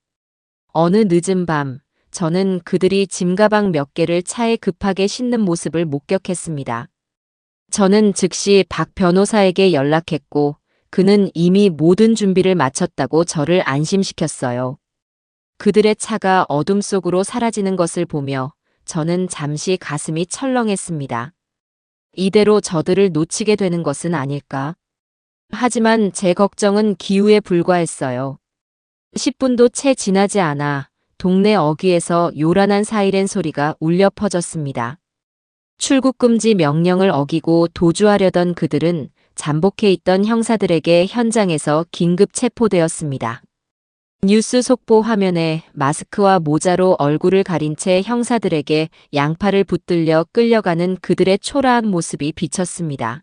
어느 늦은 밤, 저는 그들이 짐가방 몇 개를 차에 급하게 싣는 모습을 목격했습니다. 저는 즉시 박 변호사에게 연락했고 그는 이미 모든 준비를 마쳤다고 저를 안심시켰어요. 그들의 차가 어둠 속으로 사라지는 것을 보며 저는 잠시 가슴이 철렁했습니다. 이대로 저들을 놓치게 되는 것은 아닐까? 하지만 제 걱정은 기우에 불과했어요. 10분도 채 지나지 않아 동네 어귀에서 요란한 사이렌 소리가 울려 퍼졌습니다. 출국 금지 명령을 어기고 도주하려던 그들은 잠복해 있던 형사들에게 현장에서 긴급 체포되었습니다. 뉴스 속보 화면에 마스크와 모자로 얼굴을 가린 채 형사들에게 양팔을 붙들려 끌려가는 그들의 초라한 모습이 비쳤습니다.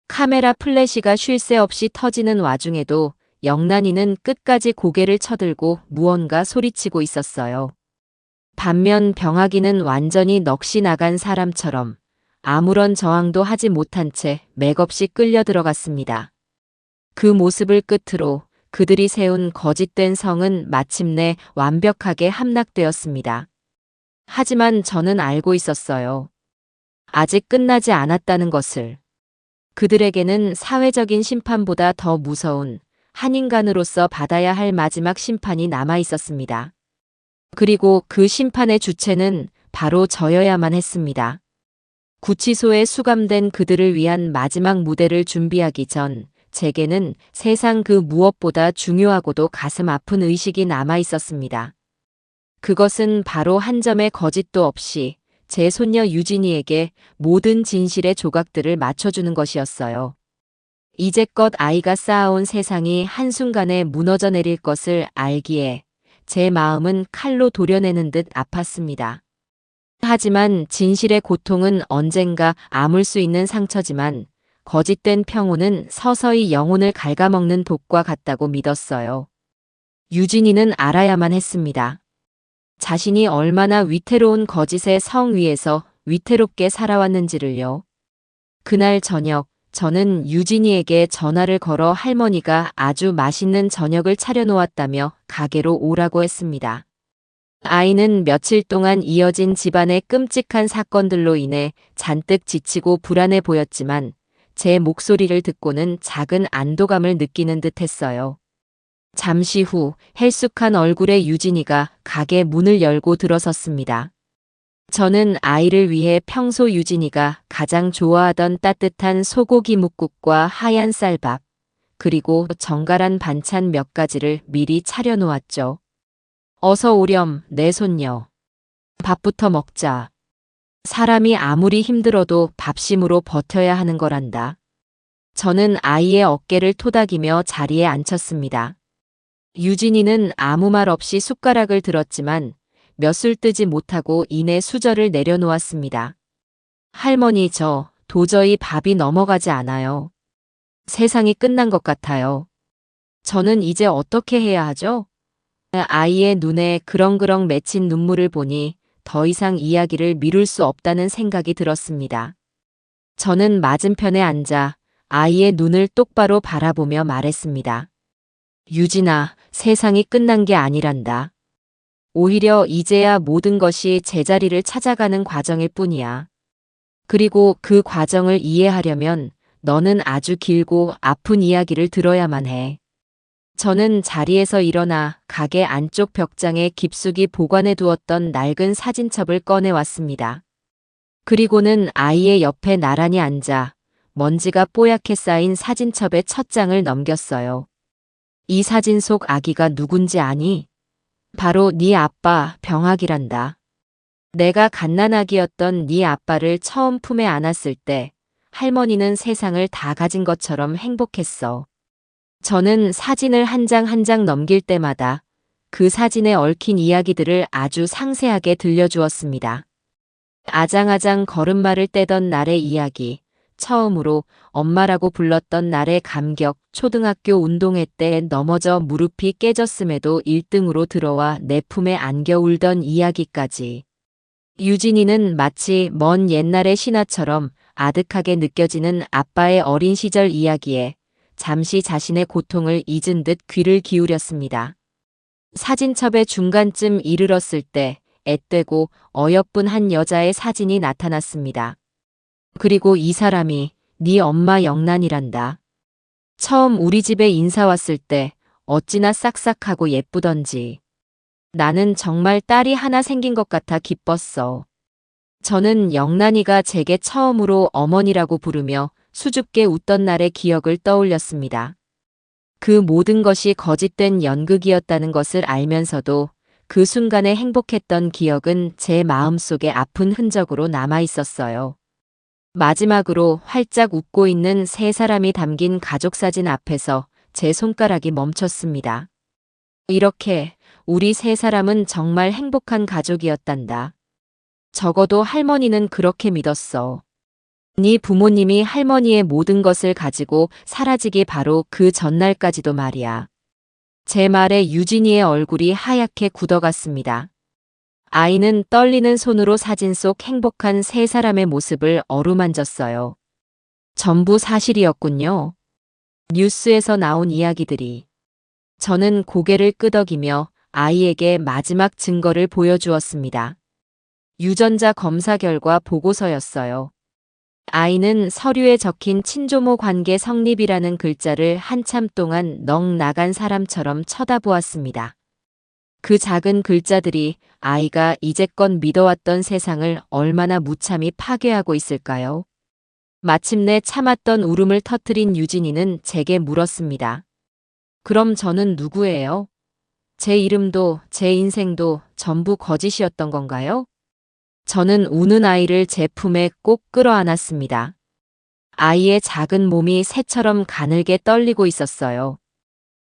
카메라 플래시가 쉴 새 없이 터지는 와중에도 영란이는 끝까지 고개를 쳐들고 무언가 소리치고 있었어요. 반면 병아기는 완전히 넋이 나간 사람처럼 아무런 저항도 하지 못한 채 맥없이 끌려 들어갔습니다. 그 모습을 끝으로 그들이 세운 거짓된 성은 마침내 완벽하게 함락되었습니다. 하지만 저는 알고 있었어요. 아직 끝나지 않았다는 것을. 그들에게는 사회적인 심판보다 더 무서운 한 인간으로서 받아야 할 마지막 심판이 남아 있었습니다. 그리고 그 심판의 주체는 바로 저여야만 했습니다. 구치소에 수감된 그들을 위한 마지막 무대를 준비하기 전 제게는 세상 그 무엇보다 중요하고도 가슴 아픈 의식이 남아 있었습니다. 그것은 바로 한 점의 거짓도 없이 제 손녀 유진이에게 모든 진실의 조각들을 맞춰주는 것이었어요. 이제껏 아이가 쌓아온 세상이 한순간에 무너져 내릴 것을 알기에 제 마음은 칼로 도려내는 듯 아팠습니다. 하지만 진실의 고통은 언젠가 아물 수 있는 상처지만 거짓된 평온은 서서히 영혼을 갉아먹는 독과 같다고 믿었어요. 유진이는 알아야만 했습니다. 자신이 얼마나 위태로운 거짓의 성 위에서 위태롭게 살아왔는지를요. 그날 저녁 저는 유진이에게 전화를 걸어 할머니가 아주 맛있는 저녁을 차려놓았다며 가게로 오라고 했습니다. 아이는 며칠 동안 이어진 집안의 끔찍한 사건들로 인해 잔뜩 지치고 불안해 보였지만 제 목소리를 듣고는 작은 안도감을 느끼는 듯 했어요. 잠시 후 헬쑥한 얼굴의 유진이가 가게 문을 열고 들어섰습니다. 저는 아이를 위해 평소 유진이가 가장 좋아하던 따뜻한 소고기 뭇국과 하얀 쌀밥, 그리고 정갈한 반찬 몇 가지를 미리 차려놓았죠. 어서 오렴, 내 손녀. 밥부터 먹자. 사람이 아무리 힘들어도 밥심으로 버텨야 하는 거란다. 저는 아이의 어깨를 토닥이며 자리에 앉혔습니다. 유진이는 아무 말 없이 숟가락을 들었지만 몇 술 뜨지 못하고 이내 수저를 내려놓았습니다. 할머니, 저 도저히 밥이 넘어가지 않아요. 세상이 끝난 것 같아요. 저는 이제 어떻게 해야 하죠? 아이의 눈에 그렁그렁 맺힌 눈물을 보니 더 이상 이야기를 미룰 수 없다는 생각이 들었습니다. 저는 맞은편에 앉아 아이의 눈을 똑바로 바라보며 말했습니다. 유진아, 세상이 끝난 게 아니란다. 오히려 이제야 모든 것이 제자리를 찾아가는 과정일 뿐이야. 그리고 그 과정을 이해하려면 너는 아주 길고 아픈 이야기를 들어야만 해. 저는 자리에서 일어나 가게 안쪽 벽장에 깊숙이 보관해 두었던 낡은 사진첩을 꺼내왔습니다. 그리고는 아이의 옆에 나란히 앉아 먼지가 뽀얗게 쌓인 사진첩의 첫 장을 넘겼어요. 이 사진 속 아기가 누군지 아니? 바로 네 아빠 병학이란다. 내가 갓난아기였던 네 아빠를 처음 품에 안았을 때 할머니는 세상을 다 가진 것처럼 행복했어. 저는 사진을 한 장 한 장 넘길 때마다 그 사진에 얽힌 이야기들을 아주 상세하게 들려주었습니다. 아장아장 걸음마를 떼던 날의 이야기, 처음으로 엄마라고 불렀던 날의 감격, 초등학교 운동회 때 넘어져 무릎이 깨졌음에도 1등으로 들어와 내 품에 안겨 울던 이야기까지. 유진이는 마치 먼 옛날의 신화처럼 아득하게 느껴지는 아빠의 어린 시절 이야기에 잠시 자신의 고통을 잊은 듯 귀를 기울였습니다. 사진첩의 중간쯤 이르렀을 때 앳되고 어여쁜 한 여자의 사진이 나타났습니다. 그리고 이 사람이 네 엄마 영란이란다. 처음 우리 집에 인사 왔을 때 어찌나 싹싹하고 예쁘던지. 나는 정말 딸이 하나 생긴 것 같아 기뻤어. 저는 영란이가 제게 처음으로 어머니라고 부르며 수줍게 웃던 날의 기억을 떠올렸습니다. 그 모든 것이 거짓된 연극이었다는 것을 알면서도 그 순간에 행복했던 기억은 제 마음속에 아픈 흔적으로 남아 있었어요. 마지막으로 활짝 웃고 있는 세 사람이 담긴 가족사진 앞에서 제 손가락이 멈췄습니다. 이렇게 우리 세 사람은 정말 행복한 가족이었단다. 적어도 할머니는 그렇게 믿었어. 네 부모님이 할머니의 모든 것을 가지고 사라지기 바로 그 전날까지도 말이야. 제 말에 유진이의 얼굴이 하얗게 굳어갔습니다. 아이는 떨리는 손으로 사진 속 행복한 세 사람의 모습을 어루만졌어요. 전부 사실이었군요. 뉴스에서 나온 이야기들이. 저는 고개를 끄덕이며 아이에게 마지막 증거를 보여주었습니다. 유전자 검사 결과 보고서였어요. 아이는 서류에 적힌 친조모 관계 성립이라는 글자를 한참 동안 넋 나간 사람처럼 쳐다보았습니다. 그 작은 글자들이 아이가 이제껏 믿어왔던 세상을 얼마나 무참히 파괴하고 있을까요? 마침내 참았던 울음을 터뜨린 유진이는 제게 물었습니다. 그럼 저는 누구예요? 제 이름도 제 인생도 전부 거짓이었던 건가요? 저는 우는 아이를 제 품에 꼭 끌어안았습니다. 아이의 작은 몸이 새처럼 가늘게 떨리고 있었어요.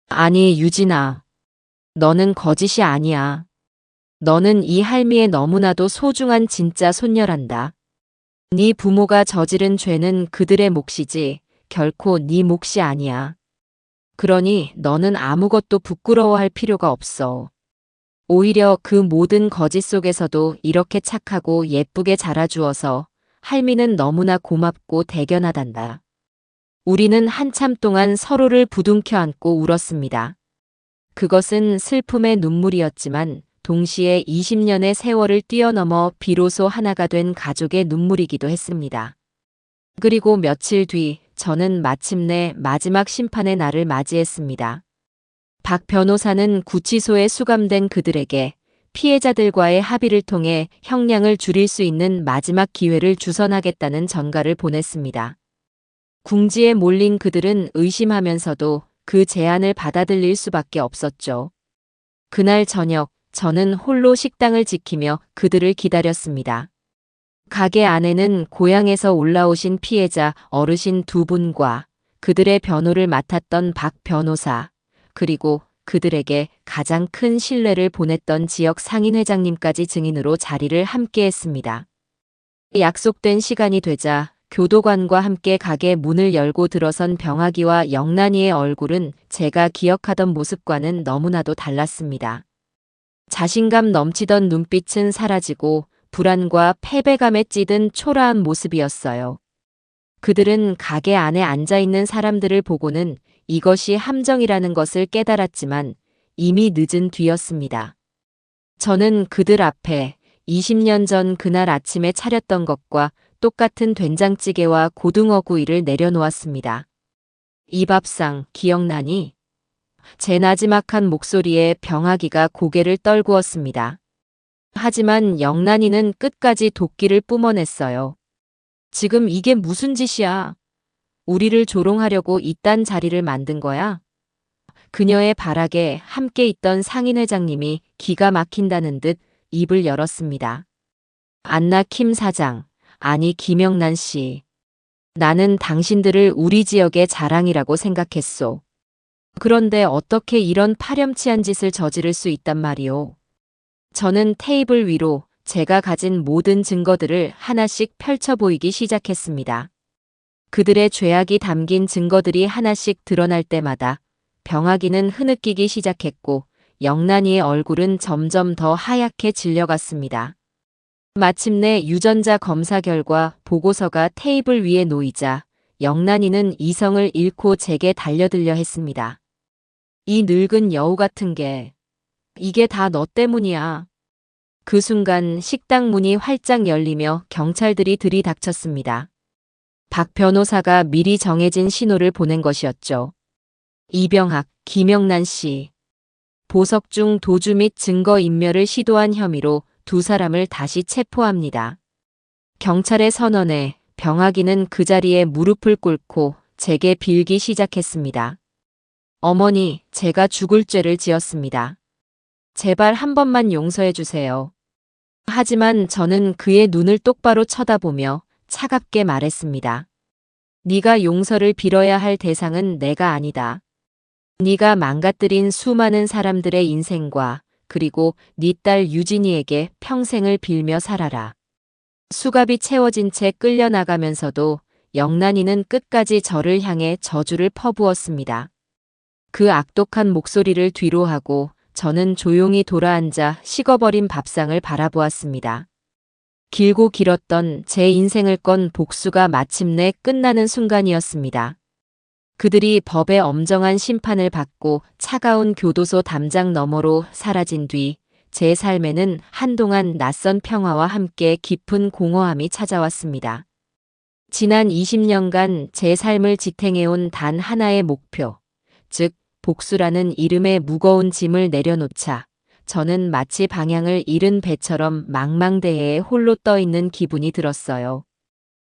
아니, 유진아. 너는 거짓이 아니야. 너는 이 할미의 너무나도 소중한 진짜 손녀란다. 네 부모가 저지른 죄는 그들의 몫이지 결코 네 몫이 아니야. 그러니 너는 아무것도 부끄러워할 필요가 없어. 오히려 그 모든 거짓 속에서도 이렇게 착하고 예쁘게 자라주어서 할미는 너무나 고맙고 대견하단다. 우리는 한참 동안 서로를 부둥켜 안고 울었습니다. 그것은 슬픔의 눈물이었지만 동시에 20년의 세월을 뛰어넘어 비로소 하나가 된 가족의 눈물이기도 했습니다. 그리고 며칠 뒤 저는 마침내 마지막 심판의 날을 맞이했습니다. 박 변호사는 구치소에 수감된 그들에게 피해자들과의 합의를 통해 형량을 줄일 수 있는 마지막 기회를 주선하겠다는 전가를 보냈습니다. 궁지에 몰린 그들은 의심하면서도 그 제안을 받아들일 수밖에 없었죠. 그날 저녁 저는 홀로 식당을 지키며 그들을 기다렸습니다. 가게 안에는 고향에서 올라오신 피해자 어르신 두 분과 그들의 변호를 맡았던 박 변호사, 그리고 그들에게 가장 큰 신뢰를 보냈던 지역 상인회장님까지 증인으로 자리를 함께했습니다. 약속된 시간이 되자 교도관과 함께 가게 문을 열고 들어선 병아기와 영란이의 얼굴은 제가 기억하던 모습과는 너무나도 달랐습니다. 자신감 넘치던 눈빛은 사라지고 불안과 패배감에 찌든 초라한 모습이었어요. 그들은 가게 안에 앉아있는 사람들을 보고는 이것이 함정이라는 것을 깨달았지만 이미 늦은 뒤였습니다. 저는 그들 앞에 20년 전 그날 아침에 차렸던 것과 똑같은 된장찌개와 고등어구이를 내려놓았습니다. 이 밥상 기억나니? 제 나지막한 목소리에 병아기가 고개를 떨구었습니다. 하지만 영란이는 끝까지 도끼를 뿜어냈어요. 지금 이게 무슨 짓이야? 우리를 조롱하려고 이딴 자리를 만든 거야? 그녀의 발악에 함께 있던 상인회장님이 기가 막힌다는 듯 입을 열었습니다. 안나 킴 사장, 아니 김영란 씨. 나는 당신들을 우리 지역의 자랑이라고 생각했소. 그런데 어떻게 이런 파렴치한 짓을 저지를 수 있단 말이오. 저는 테이블 위로 제가 가진 모든 증거들을 하나씩 펼쳐 보이기 시작했습니다. 그들의 죄악이 담긴 증거들이 하나씩 드러날 때마다 병아기는 흐느끼기 시작했고 영란이의 얼굴은 점점 더 하얗게 질려갔습니다. 마침내 유전자 검사 결과 보고서가 테이블 위에 놓이자 영란이는 이성을 잃고 제게 달려들려 했습니다. 이 늙은 여우 같은 게, 이게 다 너 때문이야. 그 순간 식당 문이 활짝 열리며 경찰들이 들이닥쳤습니다. 박 변호사가 미리 정해진 신호를 보낸 것이었죠. 이병학, 김영란 씨. 보석 중 도주 및 증거인멸을 시도한 혐의로 두 사람을 다시 체포합니다. 경찰의 선언에 병아기는 그 자리에 무릎을 꿇고 제게 빌기 시작했습니다. 어머니, 제가 죽을 죄를 지었습니다. 제발 한 번만 용서해 주세요. 하지만 저는 그의 눈을 똑바로 쳐다보며 차갑게 말했습니다. 네가 용서를 빌어야 할 대상은 내가 아니다. 네가 망가뜨린 수많은 사람들의 인생과 그리고 네 딸 유진이에게 평생을 빌며 살아라. 수갑이 채워진 채 끌려나가면서도 영란이는 끝까지 저를 향해 저주를 퍼부었습니다. 그 악독한 목소리를 뒤로하고 저는 조용히 돌아앉아 식어버린 밥상을 바라보았습니다. 길고 길었던 제 인생을 건 복수가 마침내 끝나는 순간이었습니다. 그들이 법의 엄정한 심판을 받고 차가운 교도소 담장 너머로 사라진 뒤 제 삶에는 한동안 낯선 평화와 함께 깊은 공허함이 찾아왔습니다. 지난 20년간 제 삶을 지탱해온 단 하나의 목표, 즉 복수라는 이름의 무거운 짐을 내려놓자 저는 마치 방향을 잃은 배처럼 망망대해에 홀로 떠 있는 기분이 들었어요.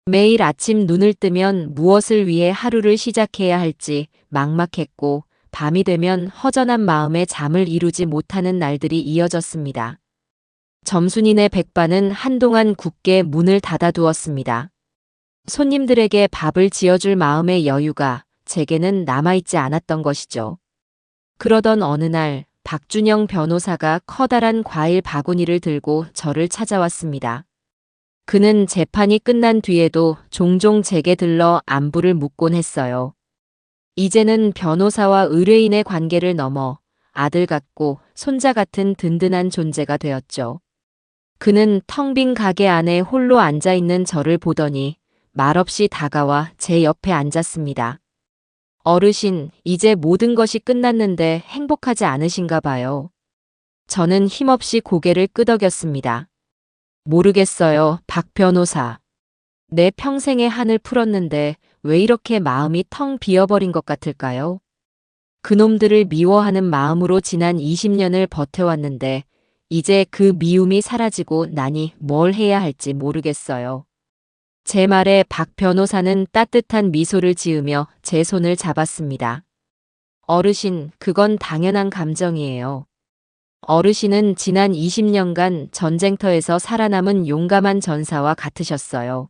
매일 아침 눈을 뜨면 무엇을 위해 하루를 시작해야 할지 막막했고 밤이 되면 허전한 마음에 잠을 이루지 못하는 날들이 이어졌습니다. 점순이네 백반은 한동안 굳게 문을 닫아두었습니다. 손님들에게 밥을 지어줄 마음의 여유가 제게는 남아있지 않았던 것이죠. 그러던 어느 날 박준영 변호사가 커다란 과일 바구니를 들고 저를 찾아왔습니다. 그는 재판이 끝난 뒤에도 종종 제게 들러 안부를 묻곤 했어요. 이제는 변호사와 의뢰인의 관계를 넘어 아들 같고 손자 같은 든든한 존재가 되었죠. 그는 텅 빈 가게 안에 홀로 앉아있는 저를 보더니 말없이 다가와 제 옆에 앉았습니다. 어르신, 이제 모든 것이 끝났는데 행복하지 않으신가 봐요. 저는 힘없이 고개를 끄덕였습니다. 모르겠어요, 박 변호사. 내 평생의 한을 풀었는데 왜 이렇게 마음이 텅 비어버린 것 같을까요? 그놈들을 미워하는 마음으로 지난 20년을 버텨왔는데 이제 그 미움이 사라지고 나니 뭘 해야 할지 모르겠어요. 제 말에 박 변호사는 따뜻한 미소를 지으며 제 손을 잡았습니다. 어르신, 그건 당연한 감정이에요. 어르신은 지난 20년간 전쟁터에서 살아남은 용감한 전사와 같으셨어요.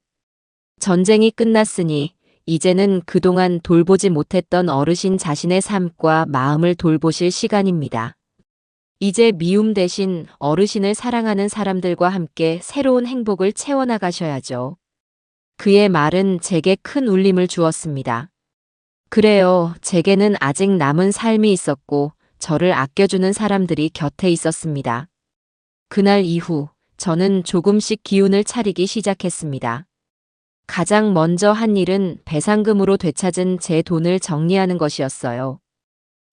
전쟁이 끝났으니 이제는 그동안 돌보지 못했던 어르신 자신의 삶과 마음을 돌보실 시간입니다. 이제 미움 대신 어르신을 사랑하는 사람들과 함께 새로운 행복을 채워나가셔야죠. 그의 말은 제게 큰 울림을 주었습니다. 그래요, 제게는 아직 남은 삶이 있었고 저를 아껴주는 사람들이 곁에 있었습니다. 그날 이후 저는 조금씩 기운을 차리기 시작했습니다. 가장 먼저 한 일은 배상금으로 되찾은 제 돈을 정리하는 것이었어요.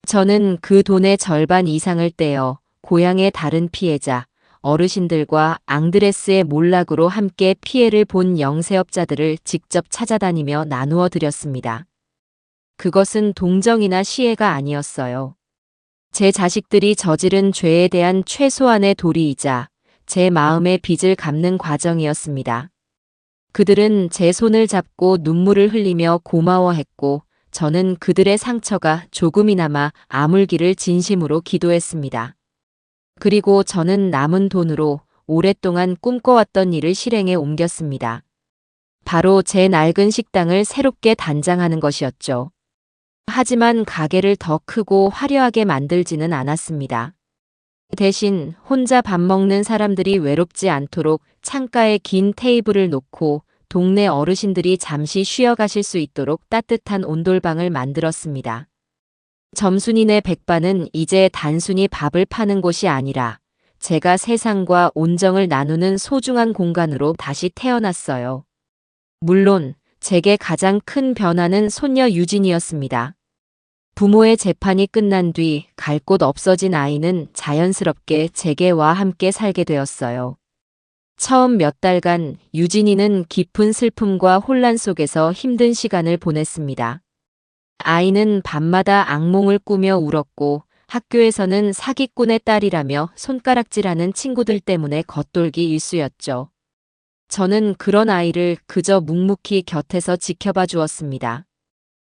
저는 그 돈의 절반 이상을 떼어 고향의 다른 피해자, 어르신들과 앙드레스의 몰락으로 함께 피해를 본 영세업자들을 직접 찾아다니며 나누어 드렸습니다. 그것은 동정이나 시혜가 아니었어요. 제 자식들이 저지른 죄에 대한 최소한의 도리이자 제 마음의 빚을 갚는 과정이었습니다. 그들은 제 손을 잡고 눈물을 흘리며 고마워했고 저는 그들의 상처가 조금이나마 아물기를 진심으로 기도했습니다. 그리고 저는 남은 돈으로 오랫동안 꿈꿔왔던 일을 실행에 옮겼습니다. 바로 제 낡은 식당을 새롭게 단장하는 것이었죠. 하지만 가게를 더 크고 화려하게 만들지는 않았습니다. 대신 혼자 밥 먹는 사람들이 외롭지 않도록 창가에 긴 테이블을 놓고 동네 어르신들이 잠시 쉬어가실 수 있도록 따뜻한 온돌방을 만들었습니다. 점순이네 백반은 이제 단순히 밥을 파는 곳이 아니라 제가 세상과 온정을 나누는 소중한 공간으로 다시 태어났어요. 물론 제게 가장 큰 변화는 손녀 유진이었습니다. 부모의 재판이 끝난 뒤 갈 곳 없어진 아이는 자연스럽게 제게와 함께 살게 되었어요. 처음 몇 달간 유진이는 깊은 슬픔과 혼란 속에서 힘든 시간을 보냈습니다. 아이는 밤마다 악몽을 꾸며 울었고 학교에서는 사기꾼의 딸이라며 손가락질하는 친구들 때문에 겉돌기 일쑤였죠. 저는 그런 아이를 그저 묵묵히 곁에서 지켜봐 주었습니다.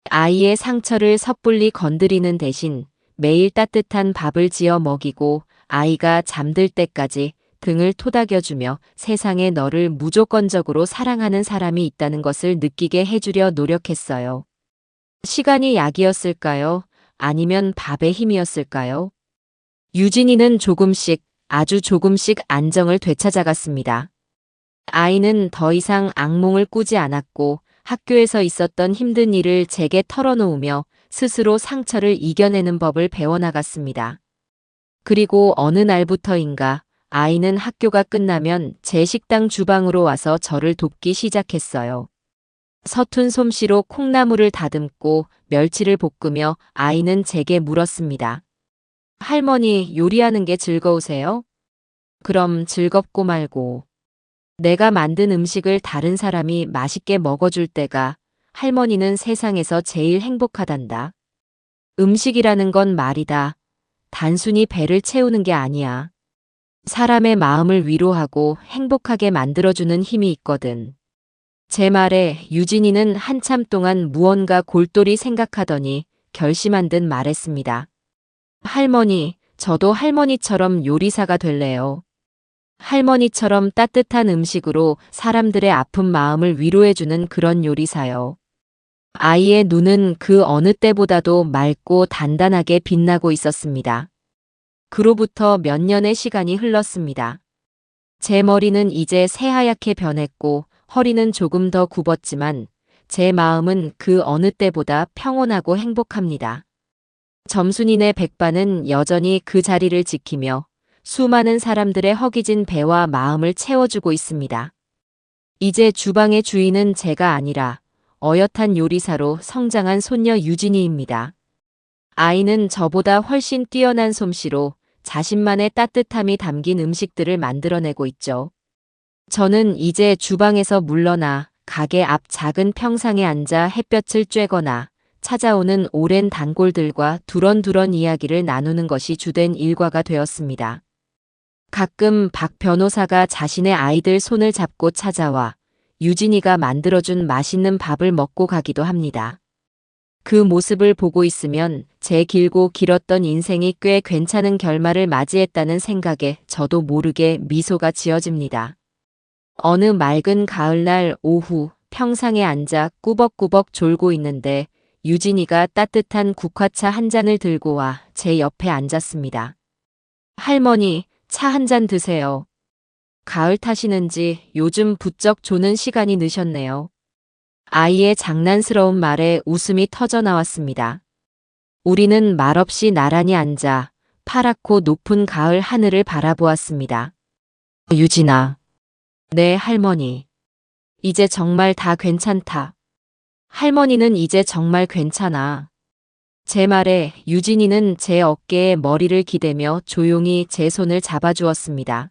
아이의 상처를 섣불리 건드리는 대신 매일 따뜻한 밥을 지어 먹이고 아이가 잠들 때까지 등을 토닥여주며 세상에 너를 무조건적으로 사랑하는 사람이 있다는 것을 느끼게 해주려 노력했어요. 시간이 약이었을까요? 아니면 밥의 힘이었을까요? 유진이는 조금씩, 아주 조금씩 안정을 되찾아갔습니다. 아이는 더 이상 악몽을 꾸지 않았고 학교에서 있었던 힘든 일을 제게 털어놓으며 스스로 상처를 이겨내는 법을 배워나갔습니다. 그리고 어느 날부터인가 아이는 학교가 끝나면 제 식당 주방으로 와서 저를 돕기 시작했어요. 서툰 솜씨로 콩나물을 다듬고 멸치를 볶으며 아이는 제게 물었습니다. 할머니, 요리하는 게 즐거우세요? 그럼 즐겁고 말고. 내가 만든 음식을 다른 사람이 맛있게 먹어줄 때가 할머니는 세상에서 제일 행복하단다. 음식이라는 건 말이다. 단순히 배를 채우는 게 아니야. 사람의 마음을 위로하고 행복하게 만들어주는 힘이 있거든. 제 말에 유진이는 한참 동안 무언가 골똘히 생각하더니 결심한 듯 말했습니다. 할머니, 저도 할머니처럼 요리사가 될래요. 할머니처럼 따뜻한 음식으로 사람들의 아픈 마음을 위로해주는 그런 요리사요. 아이의 눈은 그 어느 때보다도 맑고 단단하게 빛나고 있었습니다. 그로부터 몇 년의 시간이 흘렀습니다. 제 머리는 이제 새하얗게 변했고 허리는 조금 더 굽었지만 제 마음은 그 어느 때보다 평온하고 행복합니다. 점순이네 백반은 여전히 그 자리를 지키며 수많은 사람들의 허기진 배와 마음을 채워주고 있습니다. 이제 주방의 주인은 제가 아니라 어엿한 요리사로 성장한 손녀 유진이입니다. 아이는 저보다 훨씬 뛰어난 솜씨로 자신만의 따뜻함이 담긴 음식들을 만들어내고 있죠. 저는 이제 주방에서 물러나 가게 앞 작은 평상에 앉아 햇볕을 쬐거나 찾아오는 오랜 단골들과 두런두런 이야기를 나누는 것이 주된 일과가 되었습니다. 가끔 박 변호사가 자신의 아이들 손을 잡고 찾아와 유진이가 만들어준 맛있는 밥을 먹고 가기도 합니다. 그 모습을 보고 있으면 제 길고 길었던 인생이 꽤 괜찮은 결말을 맞이했다는 생각에 저도 모르게 미소가 지어집니다. 어느 맑은 가을날 오후 평상에 앉아 꾸벅꾸벅 졸고 있는데 유진이가 따뜻한 국화차 한 잔을 들고 와 제 옆에 앉았습니다. 할머니, 차 한 잔 드세요. 가을 탓이는지 요즘 부쩍 조는 시간이 늦었네요. 아이의 장난스러운 말에 웃음이 터져 나왔습니다. 우리는 말없이 나란히 앉아 파랗고 높은 가을 하늘을 바라보았습니다. 유진아. 네, 할머니. 이제 정말 다 괜찮다. 할머니는 이제 정말 괜찮아. 제 말에 유진이는 제 어깨에 머리를 기대며 조용히 제 손을 잡아주었습니다.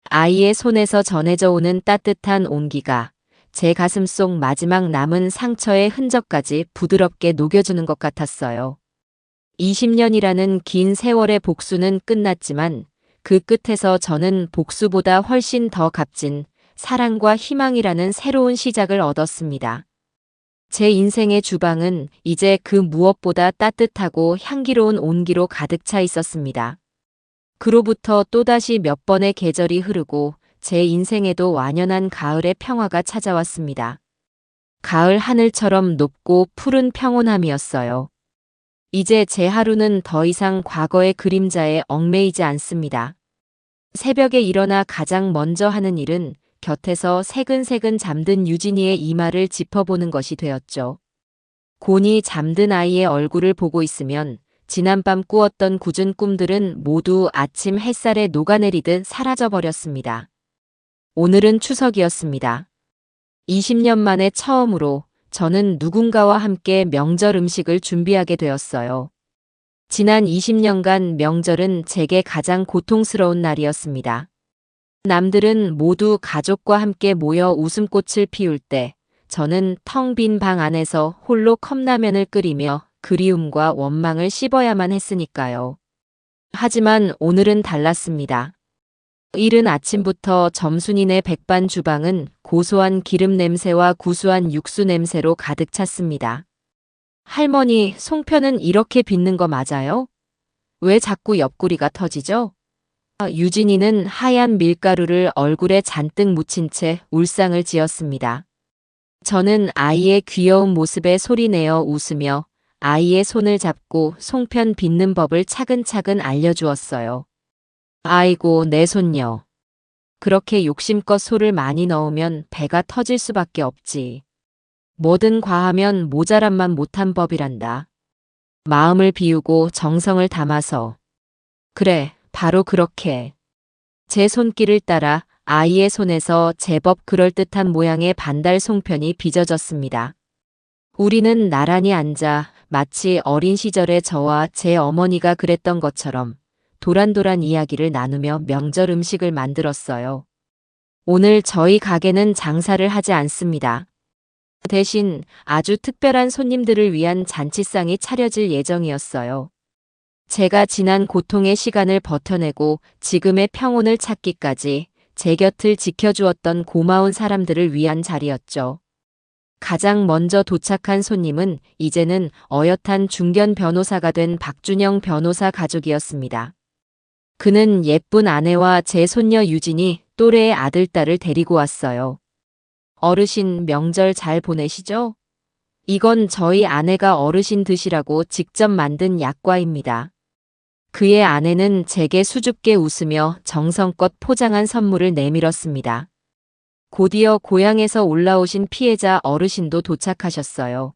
아이의 손에서 전해져 오는 따뜻한 온기가 제 가슴 속 마지막 남은 상처의 흔적까지 부드럽게 녹여주는 것 같았어요. 20년이라는 긴 세월의 복수는 끝났지만 그 끝에서 저는 복수보다 훨씬 더 값진 사랑과 희망이라는 새로운 시작을 얻었습니다. 제 인생의 주방은 이제 그 무엇보다 따뜻하고 향기로운 온기로 가득 차 있었습니다. 그로부터 또다시 몇 번의 계절이 흐르고 제 인생에도 완연한 가을의 평화가 찾아왔습니다. 가을 하늘처럼 높고 푸른 평온함이었어요. 이제 제 하루는 더 이상 과거의 그림자에 얽매이지 않습니다. 새벽에 일어나 가장 먼저 하는 일은 곁에서 새근새근 잠든 유진이의 이마를 짚어보는 것이 되었죠. 곤히 잠든 아이의 얼굴을 보고 있으면 지난밤 꾸었던 굳은 꿈들은 모두 아침 햇살에 녹아내리듯 사라져버렸습니다. 오늘은 추석이었습니다. 20년 만에 처음으로 저는 누군가와 함께 명절 음식을 준비하게 되었어요. 지난 20년간 명절은 제게 가장 고통스러운 날이었습니다. 남들은 모두 가족과 함께 모여 웃음꽃을 피울 때 저는 텅 빈 방 안에서 홀로 컵라면을 끓이며 그리움과 원망을 씹어야만 했으니까요. 하지만 오늘은 달랐습니다. 이른 아침부터 점순이네 백반 주방은 고소한 기름 냄새와 구수한 육수 냄새로 가득 찼습니다. 할머니, 송편은 이렇게 빚는 거 맞아요? 왜 자꾸 옆구리가 터지죠? 유진이는 하얀 밀가루를 얼굴에 잔뜩 묻힌 채 울상을 지었습니다. 저는 아이의 귀여운 모습에 소리내어 웃으며 아이의 손을 잡고 송편 빚는 법을 차근차근 알려주었어요. 아이고, 내 손녀. 그렇게 욕심껏 소를 많이 넣으면 배가 터질 수밖에 없지. 뭐든 과하면 모자란만 못한 법이란다. 마음을 비우고 정성을 담아서. 그래, 바로 그렇게. 제 손길을 따라 아이의 손에서 제법 그럴듯한 모양의 반달 송편이 빚어졌습니다. 우리는 나란히 앉아 마치 어린 시절의 저와 제 어머니가 그랬던 것처럼 도란도란 이야기를 나누며 명절 음식을 만들었어요. 오늘 저희 가게는 장사를 하지 않습니다. 대신 아주 특별한 손님들을 위한 잔치상이 차려질 예정이었어요. 제가 지난 고통의 시간을 버텨내고 지금의 평온을 찾기까지 제 곁을 지켜주었던 고마운 사람들을 위한 자리였죠. 가장 먼저 도착한 손님은 이제는 어엿한 중견 변호사가 된 박준영 변호사 가족이었습니다. 그는 예쁜 아내와 제 손녀 유진이 또래의 아들, 딸을 데리고 왔어요. 어르신, 명절 잘 보내시죠? 이건 저희 아내가 어르신 드시라고 직접 만든 약과입니다. 그의 아내는 제게 수줍게 웃으며 정성껏 포장한 선물을 내밀었습니다. 곧이어 고향에서 올라오신 피해자 어르신도 도착하셨어요.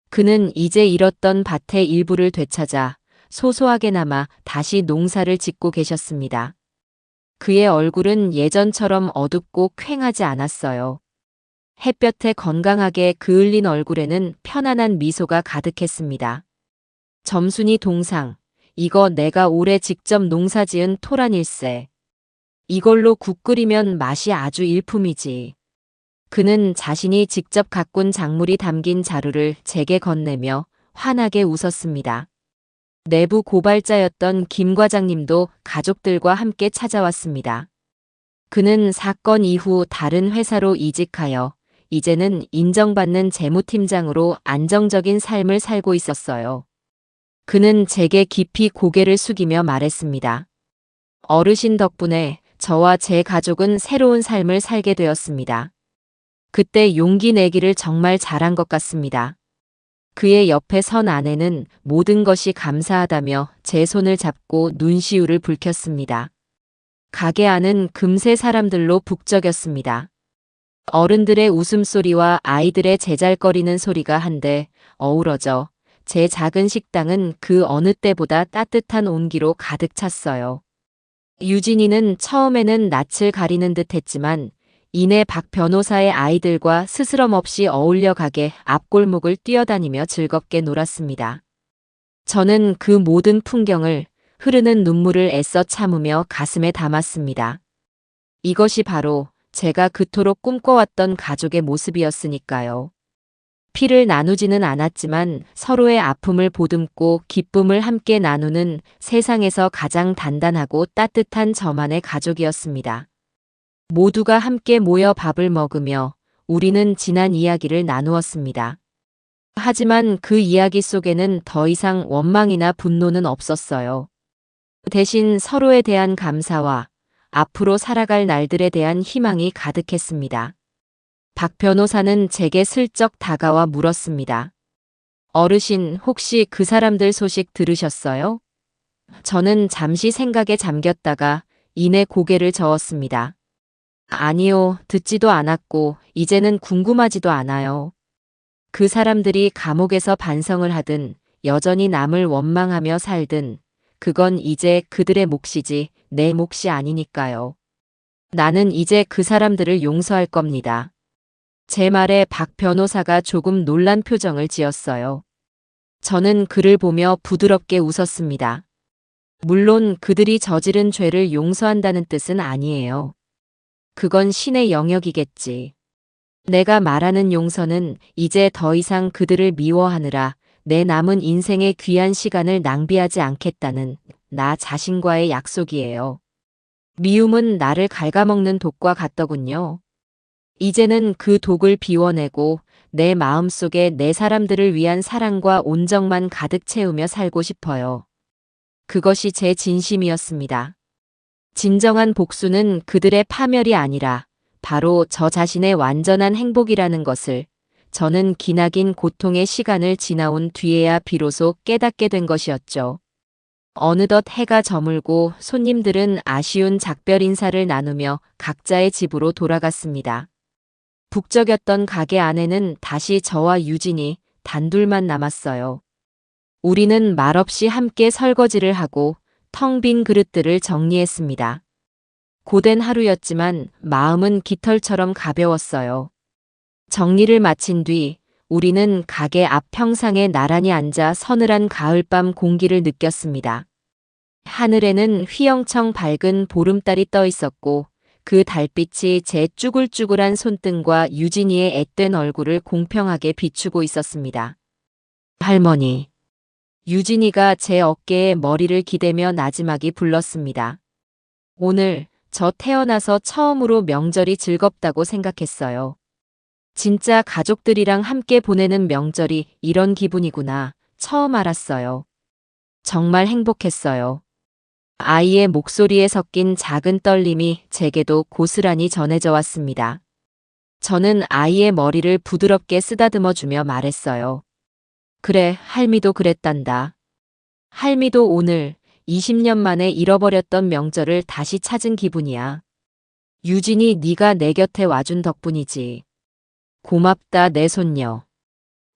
그는 이제 잃었던 밭의 일부를 되찾아 소소하게나마 다시 농사를 짓고 계셨습니다. 그의 얼굴은 예전처럼 어둡고 퀭하지 않았어요. 햇볕에 건강하게 그을린 얼굴에는 편안한 미소가 가득했습니다. 점순이 동상, 이거 내가 올해 직접 농사지은 토란일세. 이걸로 국 끓이면 맛이 아주 일품이지. 그는 자신이 직접 가꾼 작물이 담긴 자루를 제게 건네며 환하게 웃었습니다. 내부 고발자였던 김 과장님도 가족들과 함께 찾아왔습니다. 그는 사건 이후 다른 회사로 이직하여 이제는 인정받는 재무팀장으로 안정적인 삶을 살고 있었어요. 그는 제게 깊이 고개를 숙이며 말했습니다. 어르신 덕분에 저와 제 가족은 새로운 삶을 살게 되었습니다. 그때 용기 내기를 정말 잘한 것 같습니다. 그의 옆에 선 아내는 모든 것이 감사하다며 제 손을 잡고 눈시울을 붉혔습니다. 가게 안은 금세 사람들로 북적였습니다. 어른들의 웃음소리와 아이들의 제잘거리는 소리가 한데 어우러져 제 작은 식당은 그 어느 때보다 따뜻한 온기로 가득 찼어요. 유진이는 처음에는 낯을 가리는 듯 했지만 이내 박 변호사의 아이들과 스스럼 없이 어울려 가게 앞골목을 뛰어다니며 즐겁게 놀았습니다. 저는 그 모든 풍경을 흐르는 눈물을 애써 참으며 가슴에 담았습니다. 이것이 바로 제가 그토록 꿈꿔왔던 가족의 모습이었으니까요. 피를 나누지는 않았지만 서로의 아픔을 보듬고 기쁨을 함께 나누는 세상에서 가장 단단하고 따뜻한 저만의 가족이었습니다. 모두가 함께 모여 밥을 먹으며 우리는 지난 이야기를 나누었습니다. 하지만 그 이야기 속에는 더 이상 원망이나 분노는 없었어요. 대신 서로에 대한 감사와 앞으로 살아갈 날들에 대한 희망이 가득했습니다. 박 변호사는 제게 슬쩍 다가와 물었습니다. 어르신, 혹시 그 사람들 소식 들으셨어요? 저는 잠시 생각에 잠겼다가 이내 고개를 저었습니다. 아니요, 듣지도 않았고 이제는 궁금하지도 않아요. 그 사람들이 감옥에서 반성을 하든 여전히 남을 원망하며 살든 그건 이제 그들의 몫이지 내 몫이 아니니까요. 나는 이제 그 사람들을 용서할 겁니다. 제 말에 박 변호사가 조금 놀란 표정을 지었어요. 저는 그를 보며 부드럽게 웃었습니다. 물론 그들이 저지른 죄를 용서한다는 뜻은 아니에요. 그건 신의 영역이겠지. 내가 말하는 용서는 이제 더 이상 그들을 미워하느라 내 남은 인생의 귀한 시간을 낭비하지 않겠다는 나 자신과의 약속이에요. 미움은 나를 갉아먹는 독과 같더군요. 이제는 그 독을 비워내고 내 마음속에 내 사람들을 위한 사랑과 온정만 가득 채우며 살고 싶어요. 그것이 제 진심이었습니다. 진정한 복수는 그들의 파멸이 아니라 바로 저 자신의 완전한 행복이라는 것을 저는 기나긴 고통의 시간을 지나온 뒤에야 비로소 깨닫게 된 것이었죠. 어느덧 해가 저물고 손님들은 아쉬운 작별 인사를 나누며 각자의 집으로 돌아갔습니다. 북적였던 가게 안에는 다시 저와 유진이 단둘만 남았어요. 우리는 말없이 함께 설거지를 하고 텅 빈 그릇들을 정리했습니다. 고된 하루였지만 마음은 깃털처럼 가벼웠어요. 정리를 마친 뒤 우리는 가게 앞 평상에 나란히 앉아 서늘한 가을밤 공기를 느꼈습니다. 하늘에는 휘영청 밝은 보름달이 떠 있었고 그 달빛이 제 쭈글쭈글한 손등과 유진이의 앳된 얼굴을 공평하게 비추고 있었습니다. 할머니. 유진이가 제 어깨에 머리를 기대며 나지막이 불렀습니다. 오늘 저 태어나서 처음으로 명절이 즐겁다고 생각했어요. 진짜 가족들이랑 함께 보내는 명절이 이런 기분이구나 처음 알았어요. 정말 행복했어요. 아이의 목소리에 섞인 작은 떨림이 제게도 고스란히 전해져 왔습니다. 저는 아이의 머리를 부드럽게 쓰다듬어주며 말했어요. 그래, 할미도 그랬단다. 할미도 오늘 20년 만에 잃어버렸던 명절을 다시 찾은 기분이야. 유진이 네가 내 곁에 와준 덕분이지. 고맙다, 내 손녀.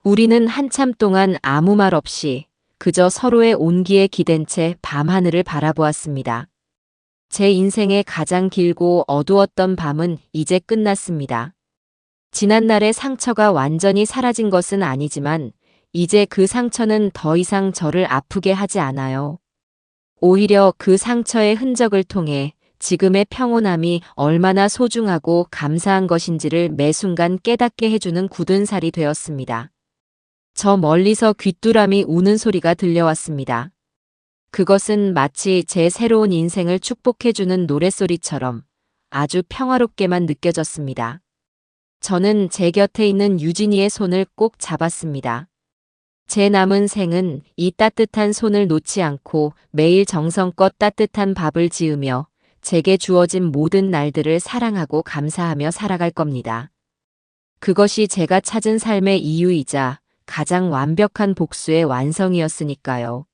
우리는 한참 동안 아무 말 없이 그저 서로의 온기에 기댄 채 밤하늘을 바라보았습니다. 제 인생의 가장 길고 어두웠던 밤은 이제 끝났습니다. 지난날의 상처가 완전히 사라진 것은 아니지만 이제 그 상처는 더 이상 저를 아프게 하지 않아요. 오히려 그 상처의 흔적을 통해 지금의 평온함이 얼마나 소중하고 감사한 것인지를 매 순간 깨닫게 해주는 굳은 살이 되었습니다. 저 멀리서 귀뚜라미 우는 소리가 들려왔습니다. 그것은 마치 제 새로운 인생을 축복해주는 노랫소리처럼 아주 평화롭게만 느껴졌습니다. 저는 제 곁에 있는 유진이의 손을 꼭 잡았습니다. 제 남은 생은 이 따뜻한 손을 놓지 않고 매일 정성껏 따뜻한 밥을 지으며 제게 주어진 모든 날들을 사랑하고 감사하며 살아갈 겁니다. 그것이 제가 찾은 삶의 이유이자 가장 완벽한 복수의 완성이었으니까요.